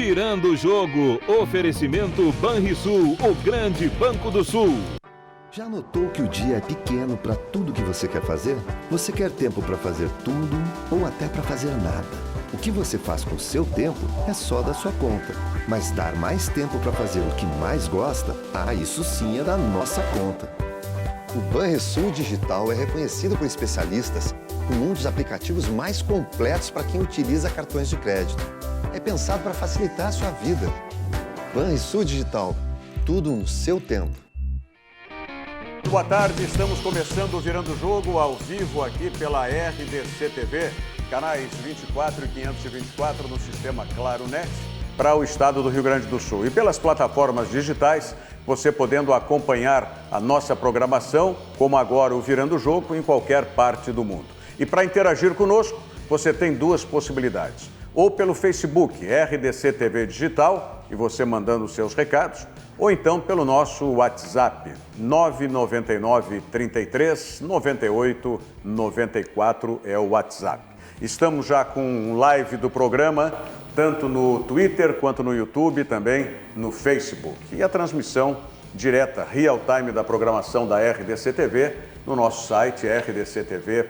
Virando o jogo, oferecimento Banrisul, o grande Banco do Sul. Já notou que o dia é pequeno para tudo que você quer fazer? Você quer tempo para fazer tudo ou até para fazer nada. O que você faz com o seu tempo é só da sua conta. Mas dar mais tempo para fazer o que mais gosta, isso sim é da nossa conta. O Banrisul Digital é reconhecido por especialistas como um dos aplicativos mais completos para quem utiliza cartões de crédito. É pensado para facilitar a sua vida. Banrisul Digital, tudo no seu tempo. Boa tarde, estamos começando o Virando o Jogo ao vivo aqui pela RDC TV, canais 24 e 524 no sistema Claro Net, para o estado do Rio Grande do Sul. E pelas plataformas digitais, você podendo acompanhar a nossa programação, como agora o Virando o Jogo, em qualquer parte do mundo. E para interagir conosco, você tem duas possibilidades. Ou pelo Facebook, RDC TV Digital, e você mandando os seus recados, ou então pelo nosso WhatsApp, 999 33 98 94 é o WhatsApp. Estamos já com um live do programa, tanto no Twitter quanto no YouTube, também no Facebook. E a transmissão direta, real time da programação da RDC TV, no nosso site rdctv.com.br.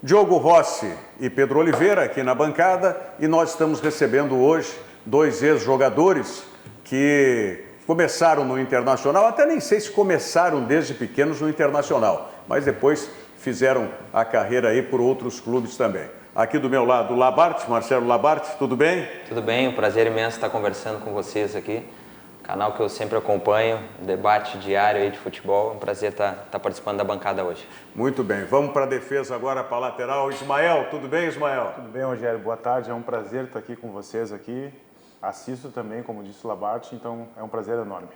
Diogo Rossi e Pedro Oliveira aqui na bancada, e nós estamos recebendo hoje dois ex-jogadores que começaram no Internacional, até nem sei se começaram desde pequenos no Internacional, mas depois fizeram a carreira aí por outros clubes também. Aqui do meu lado, Labarte, Marcelo Labarte, tudo bem? Tudo bem, um prazer imenso estar conversando com vocês aqui. Canal que eu sempre acompanho, debate diário aí de futebol, é um prazer estar participando da bancada hoje. Muito bem, vamos para a defesa agora, para a lateral. Ismael, tudo bem, Ismael? Tudo bem, Rogério, boa tarde, é um prazer estar aqui com vocês aqui. Assisto também, como disse o Labarte, então é um prazer enorme.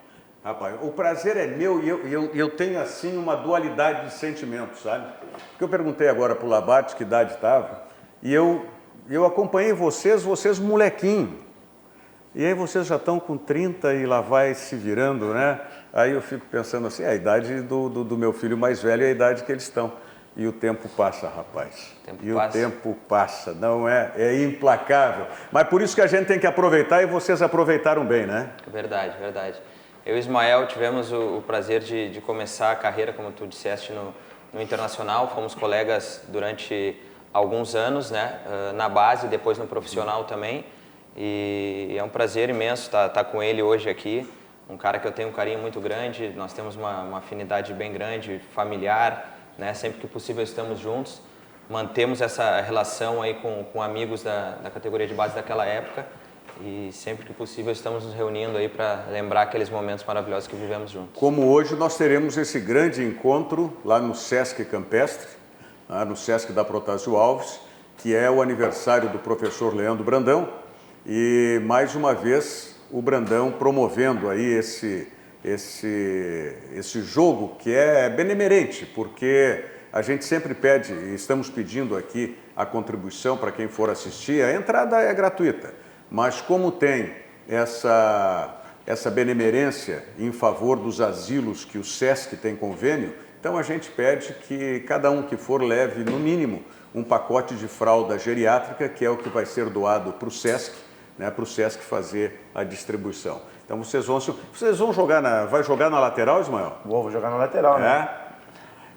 Rapaz, o prazer é meu e eu tenho assim uma dualidade de sentimentos, sabe? Porque eu perguntei agora para o Labarte que idade estava e eu acompanhei vocês molequinho. E aí vocês já estão com 30 e lá vai se virando, né? Aí eu fico pensando assim, a idade do meu filho mais velho é a idade que eles estão. E o tempo passa, rapaz. O tempo passa, não é? É implacável. Mas por isso que a gente tem que aproveitar e vocês aproveitaram bem, né? Verdade, verdade. Eu e o Ismael tivemos o prazer de começar a carreira, como tu disseste, no Internacional. Fomos colegas durante alguns anos, né? Na base, depois no profissional também. E é um prazer imenso estar com ele hoje aqui. Um cara que eu tenho um carinho muito grande, nós temos uma afinidade bem grande, familiar, né? Sempre que possível estamos juntos. Mantemos essa relação aí com amigos da categoria de base daquela época. E sempre que possível estamos nos reunindo aí para lembrar aqueles momentos maravilhosos que vivemos juntos. Como hoje nós teremos esse grande encontro lá no Sesc Campestre, no Sesc da Protásio Alves, que é o aniversário do professor Leandro Brandão. E mais uma vez o Brandão promovendo aí esse jogo que é benemerente, porque a gente sempre pede, e estamos pedindo aqui a contribuição para quem for assistir, a entrada é gratuita, mas como tem essa benemerência em favor dos asilos que o Sesc tem convênio, então a gente pede que cada um que for leve no mínimo um pacote de fralda geriátrica, que é o que vai ser doado para o Sesc, né, para o Sesc fazer a distribuição. Então vocês vão jogar vai jogar na lateral, Ismael? Vou jogar na lateral, né?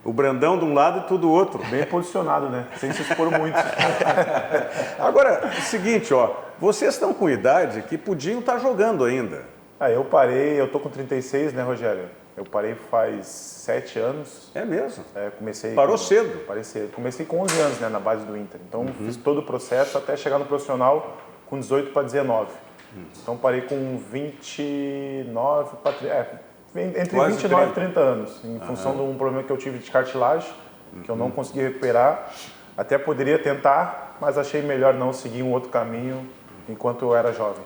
O Brandão de um lado e tu do outro. Bem posicionado, né? Sem se expor muito. Agora, é o seguinte, vocês estão com idade que podiam estar jogando ainda. Eu parei, eu tô com 36, né, Rogério? Eu parei faz 7 anos. É mesmo? Parou cedo? Parei cedo. Comecei com 11 anos, né, na base do Inter. Então fiz todo o processo até chegar no profissional com 18 para 19. Então parei com 29 para entre quase 29 e 30 anos, em função de um problema que eu tive de cartilagem, que eu não consegui recuperar. Até poderia tentar, mas achei melhor não seguir um outro caminho enquanto eu era jovem.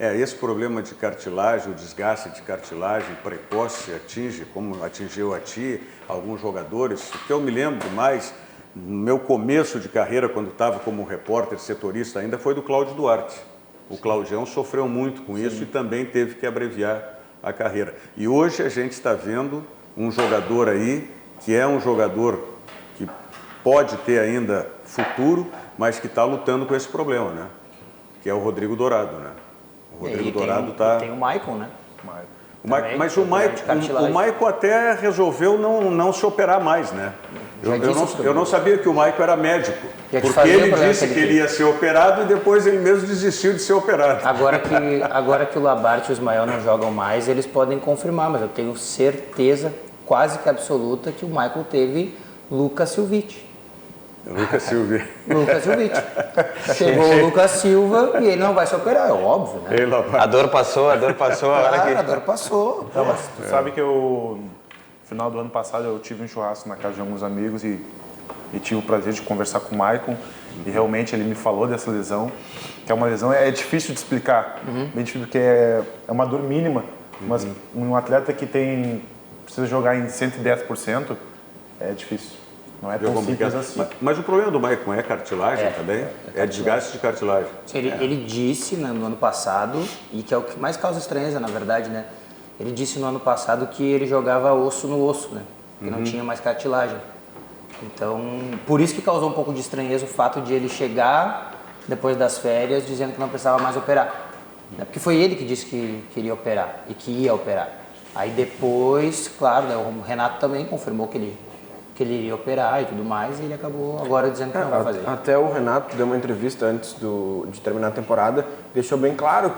Esse problema de cartilagem, o desgaste de cartilagem precoce atinge, como atingiu a ti, alguns jogadores. O que eu me lembro mais, no meu começo de carreira, quando estava como repórter setorista ainda, foi do Cláudio Duarte. O Claudião sofreu muito com isso e também teve que abreviar a carreira. E hoje a gente está vendo um jogador aí, que é um jogador que pode ter ainda futuro, mas que está lutando com esse problema, né? que é o Rodrigo Dourado, né? O Rodrigo Dourado tá... Tem o Maicon, né? Mas o Maicon até resolveu não se operar mais, né? Eu não sabia que o Maicon era médico, porque ele disse que ele ia ser operado e depois ele mesmo desistiu de ser operado. Agora que o Labarte e o Ismael não jogam mais, eles podem confirmar, mas eu tenho certeza, quase que absoluta, que o Maicon teve Lucas Silvite. Lucas Silva. Chegou o Lucas Silva e ele não vai se operar, é óbvio, né? A dor passou, a dor passou. A dor passou. Não, mas tu sabe que no final do ano passado eu tive um churrasco na casa de alguns amigos e tive o prazer de conversar com o Maicon e realmente ele me falou dessa lesão, que é uma lesão, é difícil de explicar, bem difícil porque é uma dor mínima, mas um atleta que precisa jogar em 110% é difícil. Não é tão simples assim. Mas o problema do Maicon é cartilagem também? É desgaste de cartilagem. Ele disse no ano passado, e que é o que mais causa estranheza, na verdade, né? Ele disse no ano passado que ele jogava osso no osso, né? Que não tinha mais cartilagem. Então, por isso que causou um pouco de estranheza o fato de ele chegar depois das férias dizendo que não precisava mais operar. Porque foi ele que disse que queria operar e que ia operar. Aí depois, claro, né, o Renato também confirmou que ele iria operar e tudo mais, e ele acabou agora dizendo que não vai fazer. Até o Renato deu uma entrevista antes de terminar a temporada, deixou bem claro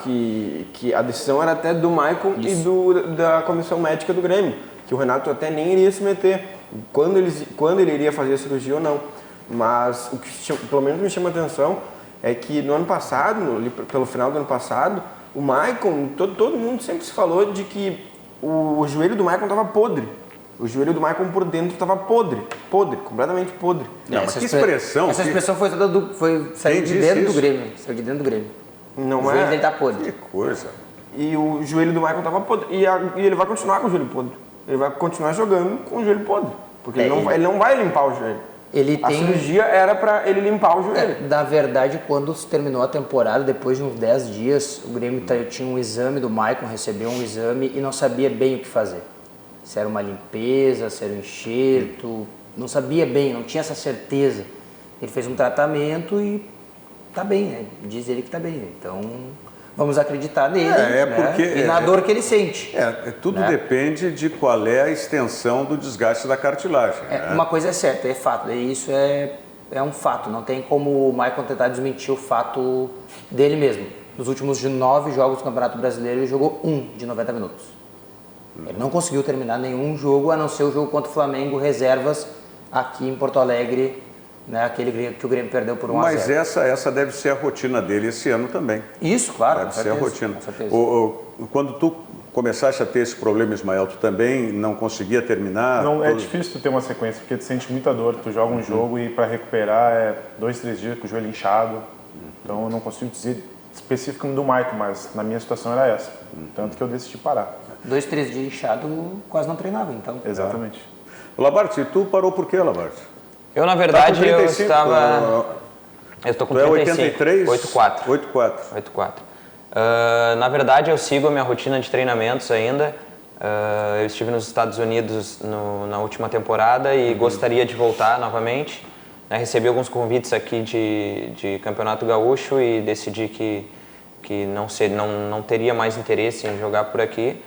que a decisão era até do Maicon e da comissão médica do Grêmio, que o Renato até nem iria se meter, quando ele iria fazer a cirurgia ou não. Mas o que pelo menos me chama a atenção é que no ano passado, pelo final do ano passado, o Maicon, todo mundo sempre se falou de que o joelho do Maicon estava podre. O joelho do Maicon por dentro estava podre, completamente podre. Não, mas que expressão? Essa expressão saiu de dentro do Grêmio. Saiu de dentro do Grêmio. Não o joelho dele tá podre. Que coisa. E o joelho do Maicon estava podre. E ele vai continuar com o joelho podre. Ele vai continuar jogando com o joelho podre. Porque ele não vai limpar o joelho. A cirurgia era para ele limpar o joelho. Na verdade, quando terminou a temporada, depois de uns 10 dias, o Grêmio tinha um exame do Maicon, recebeu um exame e não sabia bem o que fazer. Se era uma limpeza, se era um enxerto, não sabia bem, não tinha essa certeza. Ele fez um tratamento e tá bem, né? Diz ele que tá bem, né? Então vamos acreditar nele, porque e na dor que ele sente. Tudo depende de qual é a extensão do desgaste da cartilagem. Uma coisa é certa, é fato, e isso é um fato, não tem como o Maicon tentar desmentir o fato dele mesmo. Nos últimos 9 jogos do Campeonato Brasileiro, ele jogou 1 de 90 minutos. Ele não conseguiu terminar nenhum jogo, a não ser o jogo contra o Flamengo, reservas aqui em Porto Alegre, né, aquele que o Grêmio perdeu por 1-0. Mas essa deve ser a rotina dele esse ano também. Isso, claro. Deve ser a rotina. Quando tu começaste a ter esse problema, Ismael, tu também não conseguia terminar? Não, é difícil tu ter uma sequência, porque tu sente muita dor. Tu joga um jogo e para recuperar é 2, 3 dias com o joelho inchado. Então eu não consigo dizer especificamente do Maicon, mas na minha situação era essa. Tanto que eu decidi parar. 2, 3 dias inchado, quase não treinava, então. Exatamente. Labarte, tu parou por quê, Labarte? Eu, na verdade, eu estava... Eu estou com 35, 83? 8,4. Na verdade, eu sigo a minha rotina de treinamentos ainda. Eu estive nos Estados Unidos na última temporada e gostaria de voltar novamente. Recebi alguns convites aqui de Campeonato Gaúcho e decidi que não teria mais interesse em jogar por aqui.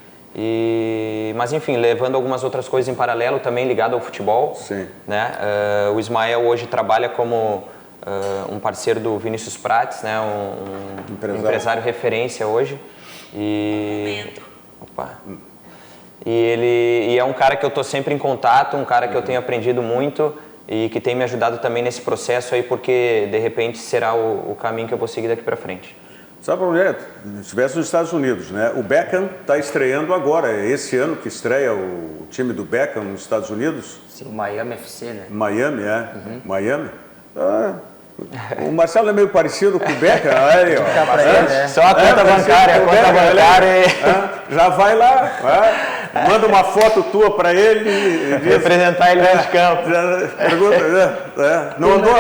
Mas enfim, levando algumas outras coisas em paralelo, também ligado ao futebol. Sim. Né? O Ismael hoje trabalha como um parceiro do Vinícius Prates, né? Um empresário referência hoje. E ele é um cara que eu estou sempre em contato, um cara que eu tenho aprendido muito e que tem me ajudado também nesse processo aí, porque de repente será o caminho que eu vou seguir daqui para frente. Sabe onde é? Estivesse nos Estados Unidos, né? O Beckham está estreando agora, é esse ano que estreia o time do Beckham nos Estados Unidos. Sim, o Miami FC, né? Miami, Miami. O Marcelo é meio parecido com o Beckham, aí, ó. Só a conta bancária, já vai lá, manda uma foto tua para ele. Representar ele dentro de campo. Pergunta, não andou?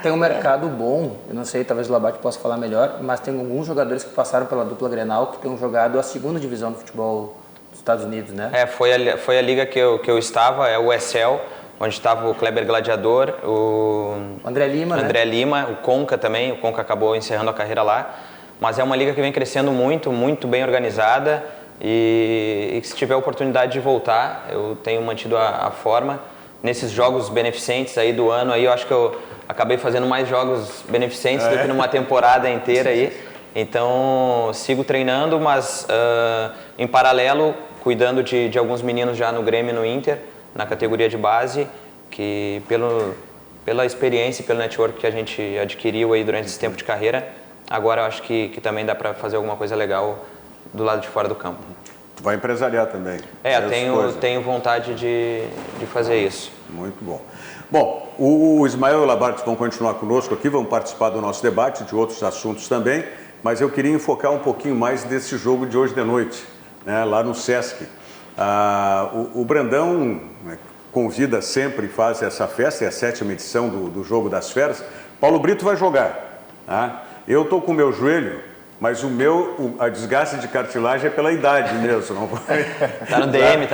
Tem um mercado bom, eu não sei, talvez o Labate possa falar melhor, mas tem alguns jogadores que passaram pela dupla Grenal que tenham jogado a 2ª divisão do futebol dos Estados Unidos, né? Foi a liga que eu estava, é o ESL, onde estava o Kleber Gladiador, o André Lima, André Lima, o Conca também. O Conca acabou encerrando a carreira lá. Mas é uma liga que vem crescendo muito, muito bem organizada e que se tiver a oportunidade de voltar, eu tenho mantido a forma. Nesses jogos beneficentes aí do ano, aí eu acho que eu acabei fazendo mais jogos beneficentes do que numa temporada inteira aí. Então, sigo treinando, mas em paralelo, cuidando de alguns meninos já no Grêmio e no Inter, na categoria de base, que pela experiência e pelo network que a gente adquiriu aí durante esse tempo de carreira, agora eu acho que também dá para fazer alguma coisa legal do lado de fora do campo. Tu vai empresariar também. Tenho vontade de fazer isso. Muito bom. Bom, o Ismael e o Labarte vão continuar conosco aqui, vão participar do nosso debate, de outros assuntos também, mas eu queria enfocar um pouquinho mais desse jogo de hoje de noite, né, lá no Sesc. O Brandão, né, convida sempre e faz essa festa, é a 7ª edição do Jogo das Feras. Paulo Brito vai jogar. Tá? Eu estou com o meu joelho, mas a desgaste de cartilagem é pela idade mesmo. Não vai... Tá no DM,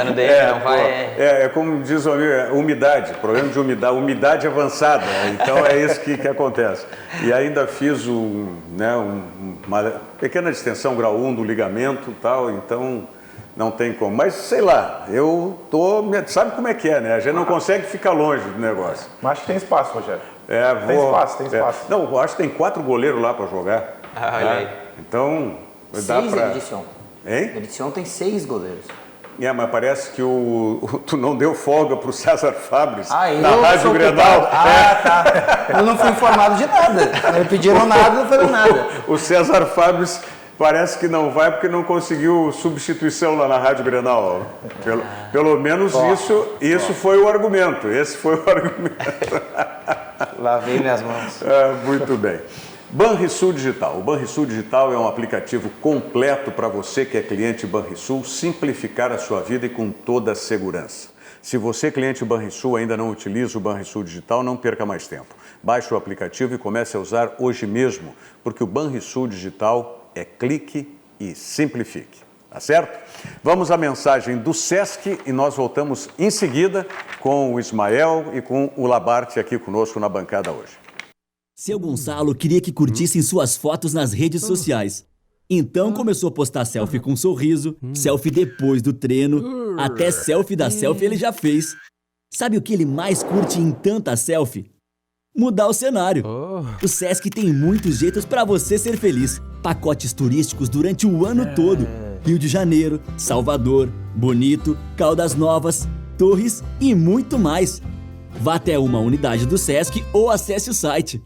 não vai... É como diz o amigo, umidade, problema de umidade avançada. Então é isso que acontece. E ainda fiz uma pequena distensão grau 1 do ligamento e tal, então não tem como. Mas sei lá, sabe como é que é, né? A gente não consegue ficar longe do negócio. Mas acho que tem espaço, Rogério. Tem espaço. Não, eu acho que tem 4 goleiros lá para jogar. Olha aí. Então, dá 6 para... edição. Hein? Edição tem 6 goleiros. Mas parece que tu não deu folga pro César Fabres na eu Rádio sou Grenal. Tá. Eu não fui informado de nada. Não me pediram nada, não falei nada. O César Fabres parece que não vai porque não conseguiu substituição lá na Rádio Grenal. Pelo menos isso foi o argumento. Esse foi o argumento. Lavei minhas mãos. Muito bem. Banrisul Digital. O Banrisul Digital é um aplicativo completo para você que é cliente Banrisul, simplificar a sua vida e com toda a segurança. Se você, cliente Banrisul, ainda não utiliza o Banrisul Digital, não perca mais tempo. Baixe o aplicativo e comece a usar hoje mesmo, porque o Banrisul Digital é clique e simplifique. Tá certo? Vamos à mensagem do Sesc e nós voltamos em seguida com o Ismael e com o Labarte aqui conosco na bancada hoje. Seu Gonçalo queria que curtissem suas fotos nas redes sociais. Então começou a postar selfie com um sorriso, selfie depois do treino, até selfie da selfie ele já fez. Sabe o que ele mais curte em tanta selfie? Mudar o cenário. O Sesc tem muitos jeitos para você ser feliz. Pacotes turísticos durante o ano todo. Rio de Janeiro, Salvador, Bonito, Caldas Novas, Torres e muito mais. Vá até uma unidade do Sesc ou acesse o site.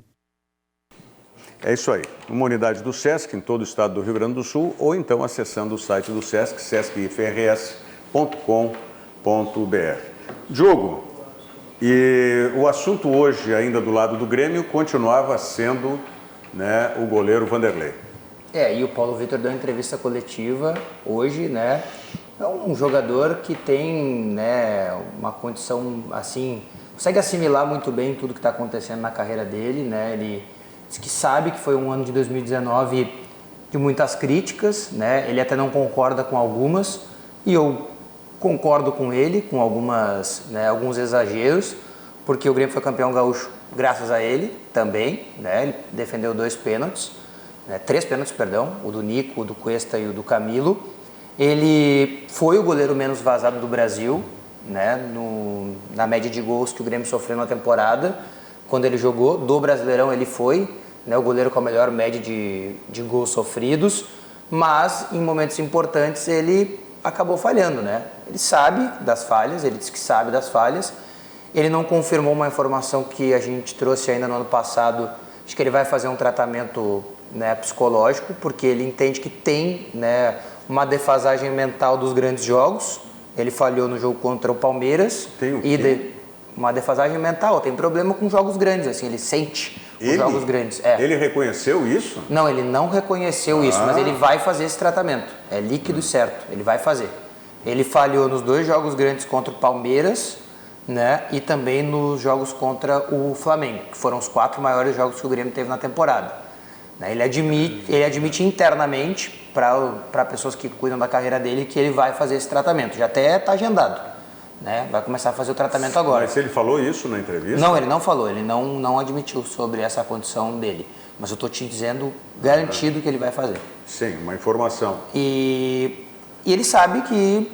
É isso aí, uma unidade do Sesc em todo o estado do Rio Grande do Sul ou então acessando o site do Sesc, sescifrs.com.br. Diogo, e o assunto hoje ainda do lado do Grêmio continuava sendo, né, o goleiro Vanderlei. E o Paulo Vitor deu uma entrevista coletiva hoje, né? É um jogador que tem, né, uma condição assim, consegue assimilar muito bem tudo que está acontecendo na carreira dele, né? Ele diz que sabe que foi um ano de 2019 de muitas críticas, né? Ele até não concorda com algumas e eu concordo com ele, com alguns exageros, porque o Grêmio foi campeão gaúcho graças a ele também, né? Ele defendeu 2 pênaltis, né? 3 pênaltis, perdão, o do Nico, o do Cuesta e o do Camilo. Ele foi o goleiro menos vazado do Brasil, né? Na média de gols que o Grêmio sofreu na temporada. Quando ele jogou, do Brasileirão ele foi, né, o goleiro com a melhor média de gols sofridos, mas em momentos importantes ele acabou falhando, né? Ele sabe das falhas, ele disse que sabe das falhas, ele não confirmou uma informação que a gente trouxe ainda no ano passado, de que ele vai fazer um tratamento, né, psicológico, porque ele entende que tem, né, uma defasagem mental dos grandes jogos. Ele falhou no jogo contra o Palmeiras. Tem o quê? Uma defasagem mental, tem problema com jogos grandes, assim, ele sente os jogos grandes. Ele reconheceu isso? Não, ele não reconheceu isso, mas ele vai fazer esse tratamento. É líquido e certo, ele vai fazer. Ele falhou nos 2 jogos grandes contra o Palmeiras, né, e também nos jogos contra o Flamengo, que foram os 4 maiores jogos que o Grêmio teve na temporada. Ele admite internamente para pessoas que cuidam da carreira dele que ele vai fazer esse tratamento, já até está agendado. né? Vai começar a fazer o tratamento agora. Mas ele falou isso na entrevista? Não, ele não falou, ele não admitiu sobre essa condição dele. Mas eu estou te dizendo, garantido que ele vai fazer. Sim, uma informação. E ele sabe que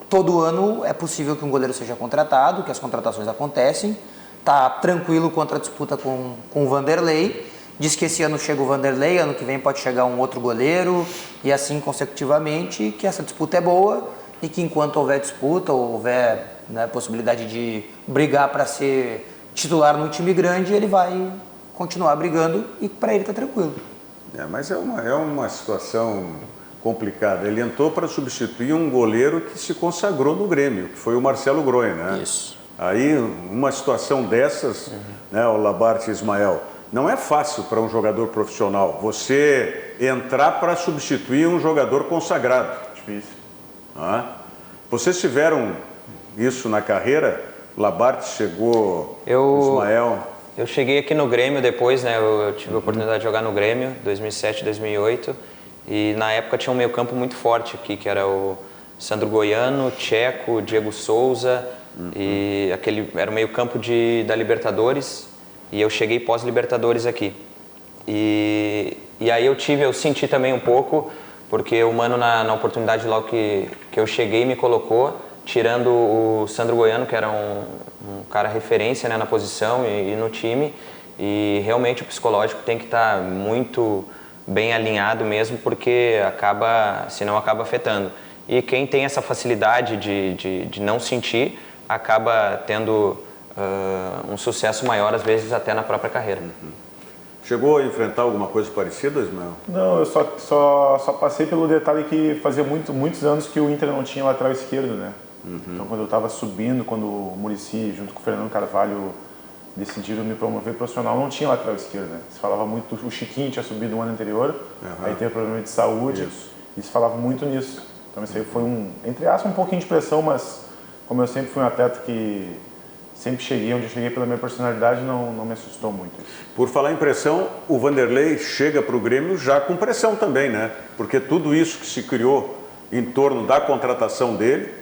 todo ano é possível que um goleiro seja contratado, que as contratações acontecem. Está tranquilo contra a disputa com o Vanderlei. Diz que esse ano chega o Vanderlei, ano que vem pode chegar um outro goleiro, e assim consecutivamente, que essa disputa é boa e que enquanto houver disputa, ou houver, né, possibilidade de brigar para ser titular num time grande, ele vai continuar brigando e para ele tá tranquilo. Mas é uma situação complicada. Ele entrou para substituir um goleiro que se consagrou no Grêmio, que foi o Marcelo Grohe, né? Isso. Aí, uma situação dessas, né, o Labarte e Ismael, não é fácil para um jogador profissional você entrar para substituir um jogador consagrado. Difícil. Vocês tiveram isso na carreira? Labarte chegou, Ismael... Eu cheguei aqui no Grêmio depois, né? Eu tive a oportunidade de jogar no Grêmio, 2007, 2008. E na época tinha um meio campo muito forte aqui, que era o Sandro Goiano, Tcheco, Diego Souza. E aquele era o meio campo da Libertadores. E eu cheguei pós-Libertadores aqui. E aí eu senti também um pouco, porque o Mano, na oportunidade logo que eu cheguei, me colocou, tirando o Sandro Goiano, que era um cara referência, né, na posição e no time. E realmente o psicológico tem que estar muito bem alinhado mesmo, porque senão acaba afetando. E quem tem essa facilidade de não sentir, acaba tendo um sucesso maior, às vezes até na própria carreira. Chegou a enfrentar alguma coisa parecida, Ismael? Não, eu só passei pelo detalhe que fazia muitos anos que o Inter não tinha lateral esquerdo, né? Então, quando eu estava subindo, quando o Muricy, junto com o Fernando Carvalho, decidiram me promover profissional, não tinha lateral esquerdo, né? Se falava muito, o Chiquinho tinha subido no ano anterior, aí teve problema de saúde, e se falava muito nisso. Então, isso aí foi entre aspas, um pouquinho de pressão, mas como eu sempre fui um atleta que sempre cheguei, onde eu cheguei pela minha personalidade, não me assustou muito. Por falar em pressão, o Vanderlei chega para o Grêmio já com pressão também, né? Porque tudo isso que se criou em torno da contratação dele,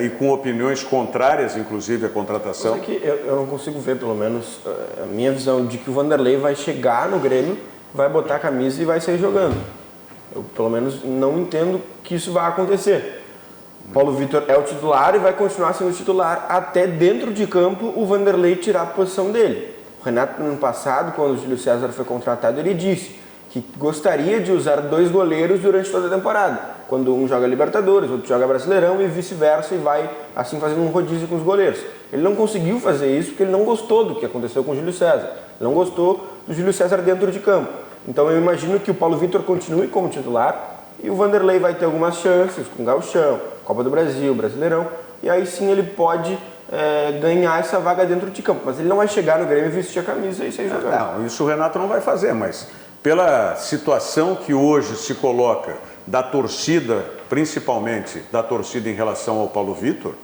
e com opiniões contrárias, inclusive, à contratação. Mas é que eu não consigo ver, pelo menos, a minha visão de que o Vanderlei vai chegar no Grêmio, vai botar a camisa e vai sair jogando. Eu, pelo menos, não entendo que isso vai acontecer. Paulo Vitor é o titular e vai continuar sendo titular até dentro de campo o Vanderlei tirar a posição dele. O Renato, no ano passado, quando o Júlio César foi contratado, ele disse que gostaria de usar 2 goleiros durante toda a temporada. Quando um joga Libertadores, outro joga Brasileirão e vice-versa, e vai assim fazendo um rodízio com os goleiros. Ele não conseguiu fazer isso porque ele não gostou do que aconteceu com o Júlio César. Ele não gostou do Júlio César dentro de campo. Então eu imagino que o Paulo Vitor continue como titular e o Vanderlei vai ter algumas chances com o Gauchão, Copa do Brasil, Brasileirão, e aí sim ele pode ganhar essa vaga dentro de campo. Mas ele não vai chegar no Grêmio, vestir a camisa e sair jogando. Não, isso o Renato não vai fazer, mas pela situação que hoje se coloca da torcida, principalmente da torcida em relação ao Paulo Vitor,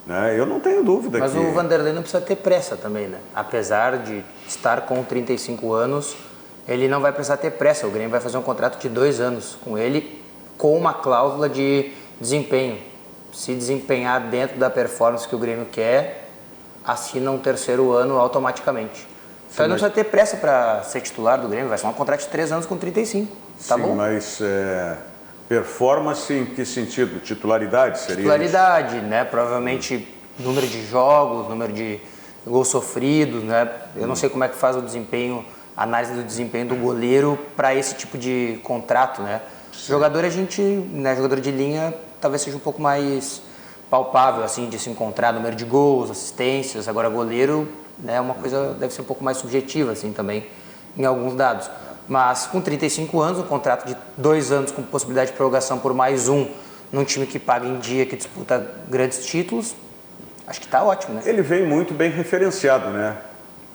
né, eu não tenho dúvida Mas que... o Vanderlei não precisa ter pressa também, né? Apesar de estar com 35 anos, ele não vai precisar ter pressa. O Grêmio vai fazer um contrato de 2 anos com ele, com uma cláusula de desempenho. Se desempenhar dentro da performance que o Grêmio quer, assina um 3º ano automaticamente. Então ele não precisa ter pressa para ser titular do Grêmio, vai ser um contrato de 3 anos com 35. Tá Sim, bom? mas performance em que sentido? Titularidade seria Titularidade, né? Provavelmente número de jogos, número de gols sofridos, né? Eu não sei como é que faz o desempenho, a análise do desempenho do goleiro para esse tipo de contrato, né? Jogador jogador de linha talvez seja um pouco mais palpável, assim, de se encontrar, número de gols, assistências. Agora goleiro, né, uma coisa deve ser um pouco mais subjetiva, assim, também, em alguns dados. Mas com 35 anos, um contrato de 2 anos com possibilidade de prorrogação por mais um, num time que paga em dia, que disputa grandes títulos, acho que está ótimo, né? Ele vem muito bem referenciado, né?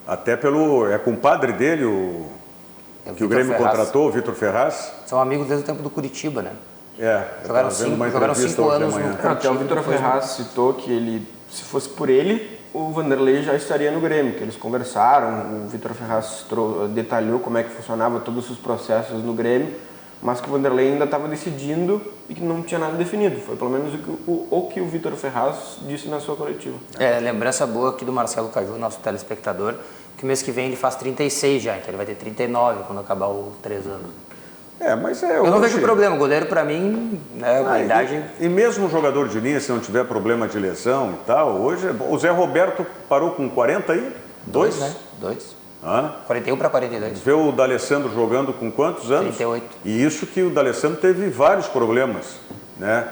Até é compadre dele, que o Grêmio contratou, o Vitor Ferraz. São amigos desde o tempo do Curitiba, né? Jogaram 5 anos no Curitiba. Até o Vitor Ferraz citou que ele, se fosse por ele, o Vanderlei já estaria no Grêmio, que eles conversaram, o Vitor Ferraz detalhou como é que funcionava todos os processos no Grêmio, mas que o Vanderlei ainda estava decidindo e que não tinha nada definido. Foi pelo menos o que o Vitor Ferraz disse na sua coletiva. Lembrança boa aqui do Marcelo Caju, nosso telespectador, que mês que vem ele faz 36 já, então ele vai ter 39 quando acabar os 3 anos. Eu não vejo problema, o goleiro para mim, a idade... E mesmo o jogador de linha, se não tiver problema de lesão e tal, hoje, o Zé Roberto parou com 42? Né? 2. 41 para 42. Vê o D'Alessandro jogando com quantos anos? 38. E isso que o D'Alessandro teve vários problemas, né?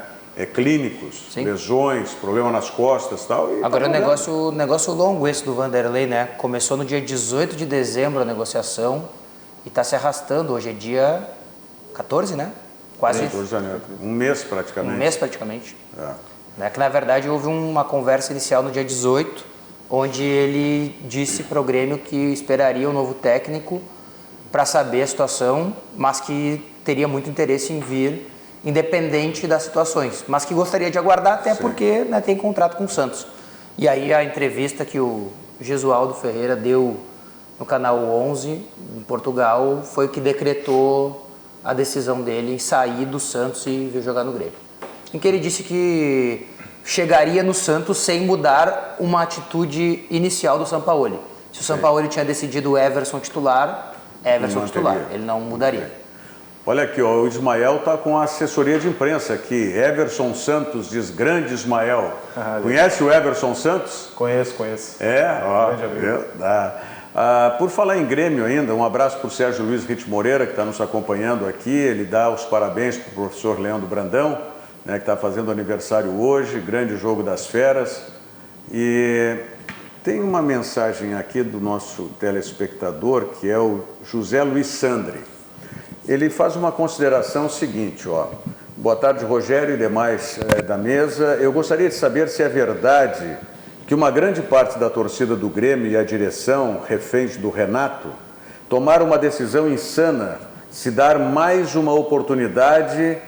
Clínicos, Sim. lesões, problema nas costas e tal. Agora o negócio longo esse do Vanderlei, né? Começou no dia 18 de dezembro a negociação e está se arrastando. Hoje é dia 14, né? Quase. 14 de janeiro. Um mês praticamente. Um mês praticamente. Né? Que na verdade houve uma conversa inicial no dia 18, onde ele disse para o Grêmio que esperaria um novo técnico para saber a situação, mas que teria muito interesse em vir independente das situações, mas que gostaria de aguardar até porque, né, tem contrato com o Santos. E aí a entrevista que o Jesualdo Ferreira deu no canal 11 em Portugal foi que decretou a decisão dele em sair do Santos e vir jogar no Grêmio. Em que ele disse que chegaria no Santos sem mudar uma atitude inicial do Sampaoli. Se o Sampaoli tinha decidido o Everson titular, ele não mudaria. Olha aqui, ó, o Ismael está com a assessoria de imprensa aqui. Everson Santos diz grande Ismael. Conhece o Everson Santos? Conheço. Grande amigo. Por falar em Grêmio ainda, um abraço para o Sérgio Luiz Ritt Moreira, que está nos acompanhando aqui. Ele dá os parabéns para o professor Leandro Brandão, né, que está fazendo aniversário hoje, grande jogo das feras. E tem uma mensagem aqui do nosso telespectador, que é o José Luiz Sandri. Ele faz uma consideração seguinte, ó. Boa tarde, Rogério e demais da mesa. Eu gostaria de saber se é verdade que uma grande parte da torcida do Grêmio e a direção, reféns do Renato, tomaram uma decisão insana, se dar mais uma oportunidade.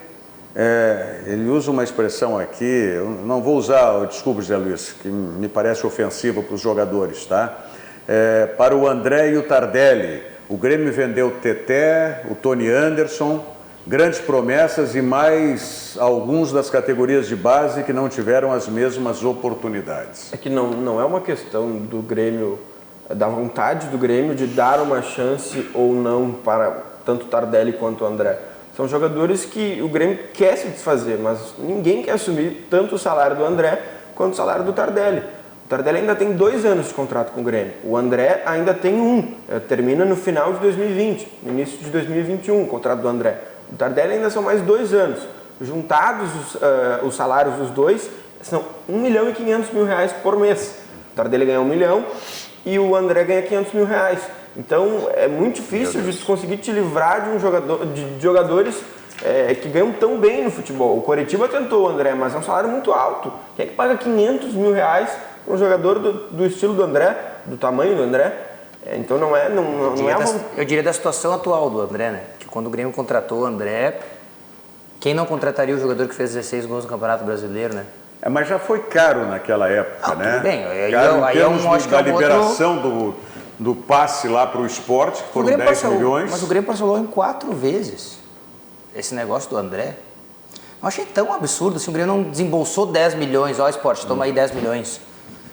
Ele usa uma expressão aqui, eu não vou usar, desculpe, Zé Luiz, que me parece ofensiva para os jogadores, tá? Para o André e o Tardelli. O Grêmio vendeu o Teté, o Tony Anderson, grandes promessas e mais alguns das categorias de base que não tiveram as mesmas oportunidades. É que não é uma questão do Grêmio, da vontade do Grêmio de dar uma chance ou não para tanto Tardelli quanto o André. São jogadores que o Grêmio quer se desfazer, mas ninguém quer assumir tanto o salário do André quanto o salário do Tardelli. O Tardelli ainda tem 2 anos de contrato com o Grêmio. O André ainda tem 1. Termina no final de 2020, no início de 2021, o contrato do André. O Tardelli ainda são mais 2 anos. Juntados os salários dos dois, são R$1.500.000 por mês. O Tardelli ganha 1 milhão e o André ganha R$500.000. Então é muito difícil de conseguir te livrar de jogadores que ganham tão bem no futebol. O Coritiba tentou o André, mas é um salário muito alto. Quem é que paga R$500.000 para um jogador do estilo do André, do tamanho do André? Então não é eu diria da situação atual do André, né? Que quando o Grêmio contratou o André, quem não contrataria o jogador que fez 16 gols no Campeonato Brasileiro, né? Mas já foi caro naquela época, né? Tudo bem. Caro em termos da liberação do passe lá para o esporte, que foram 10 milhões. Mas o Grêmio parcelou em 4 vezes esse negócio do André. Eu achei tão absurdo, se o Grêmio não desembolsou 10 milhões, ó, esporte, toma aí 10 milhões.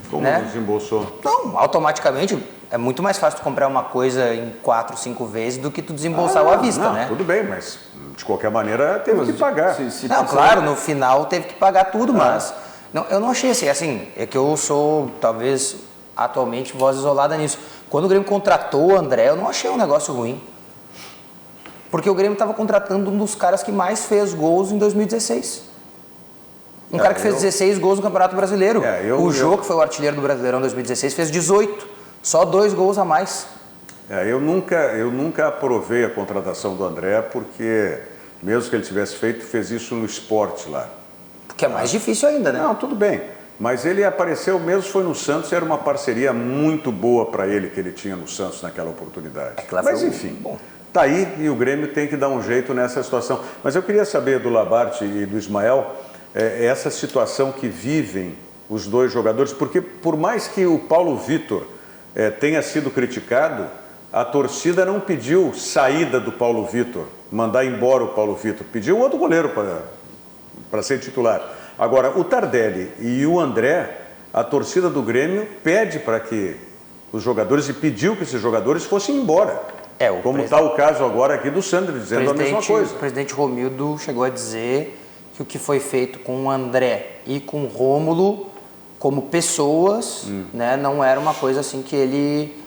Como né? não desembolsou? Não, automaticamente é muito mais fácil tu comprar uma coisa em 4, 5 vezes do que tu desembolsar à vista, não, né? Tudo bem, mas de qualquer maneira teve que pagar. Não, claro, no final teve que pagar tudo, mas não, eu não achei assim, é que eu sou talvez atualmente voz isolada nisso. Quando o Grêmio contratou o André, eu não achei um negócio ruim. Porque o Grêmio estava contratando um dos caras que mais fez gols em 2016. Um cara que fez 16 gols no Campeonato Brasileiro. O Jô, que foi o artilheiro do Brasileirão em 2016, fez 18. Só 2 gols a mais. Eu nunca aprovei a contratação do André, porque mesmo que ele tivesse feito, fez isso no esporte lá. Porque é mais difícil ainda, né? Não, tudo bem. Mas ele apareceu mesmo, foi no Santos, era uma parceria muito boa para ele que ele tinha no Santos naquela oportunidade. Mas enfim, tá aí e o Grêmio tem que dar um jeito nessa situação. Mas eu queria saber do Labarte e do Ismael, essa situação que vivem os dois jogadores, porque por mais que o Paulo Vitor tenha sido criticado, a torcida não pediu saída do Paulo Vitor, mandar embora o Paulo Vitor, pediu outro goleiro para ser titular. Agora, o Tardelli e o André, a torcida do Grêmio pede para que os jogadores, e pediu que esses jogadores fossem embora. Como está o caso agora aqui do Sandro, dizendo a mesma coisa. O presidente Romildo chegou a dizer que o que foi feito com o André e com o Rômulo, como pessoas, né, não era uma coisa assim que ele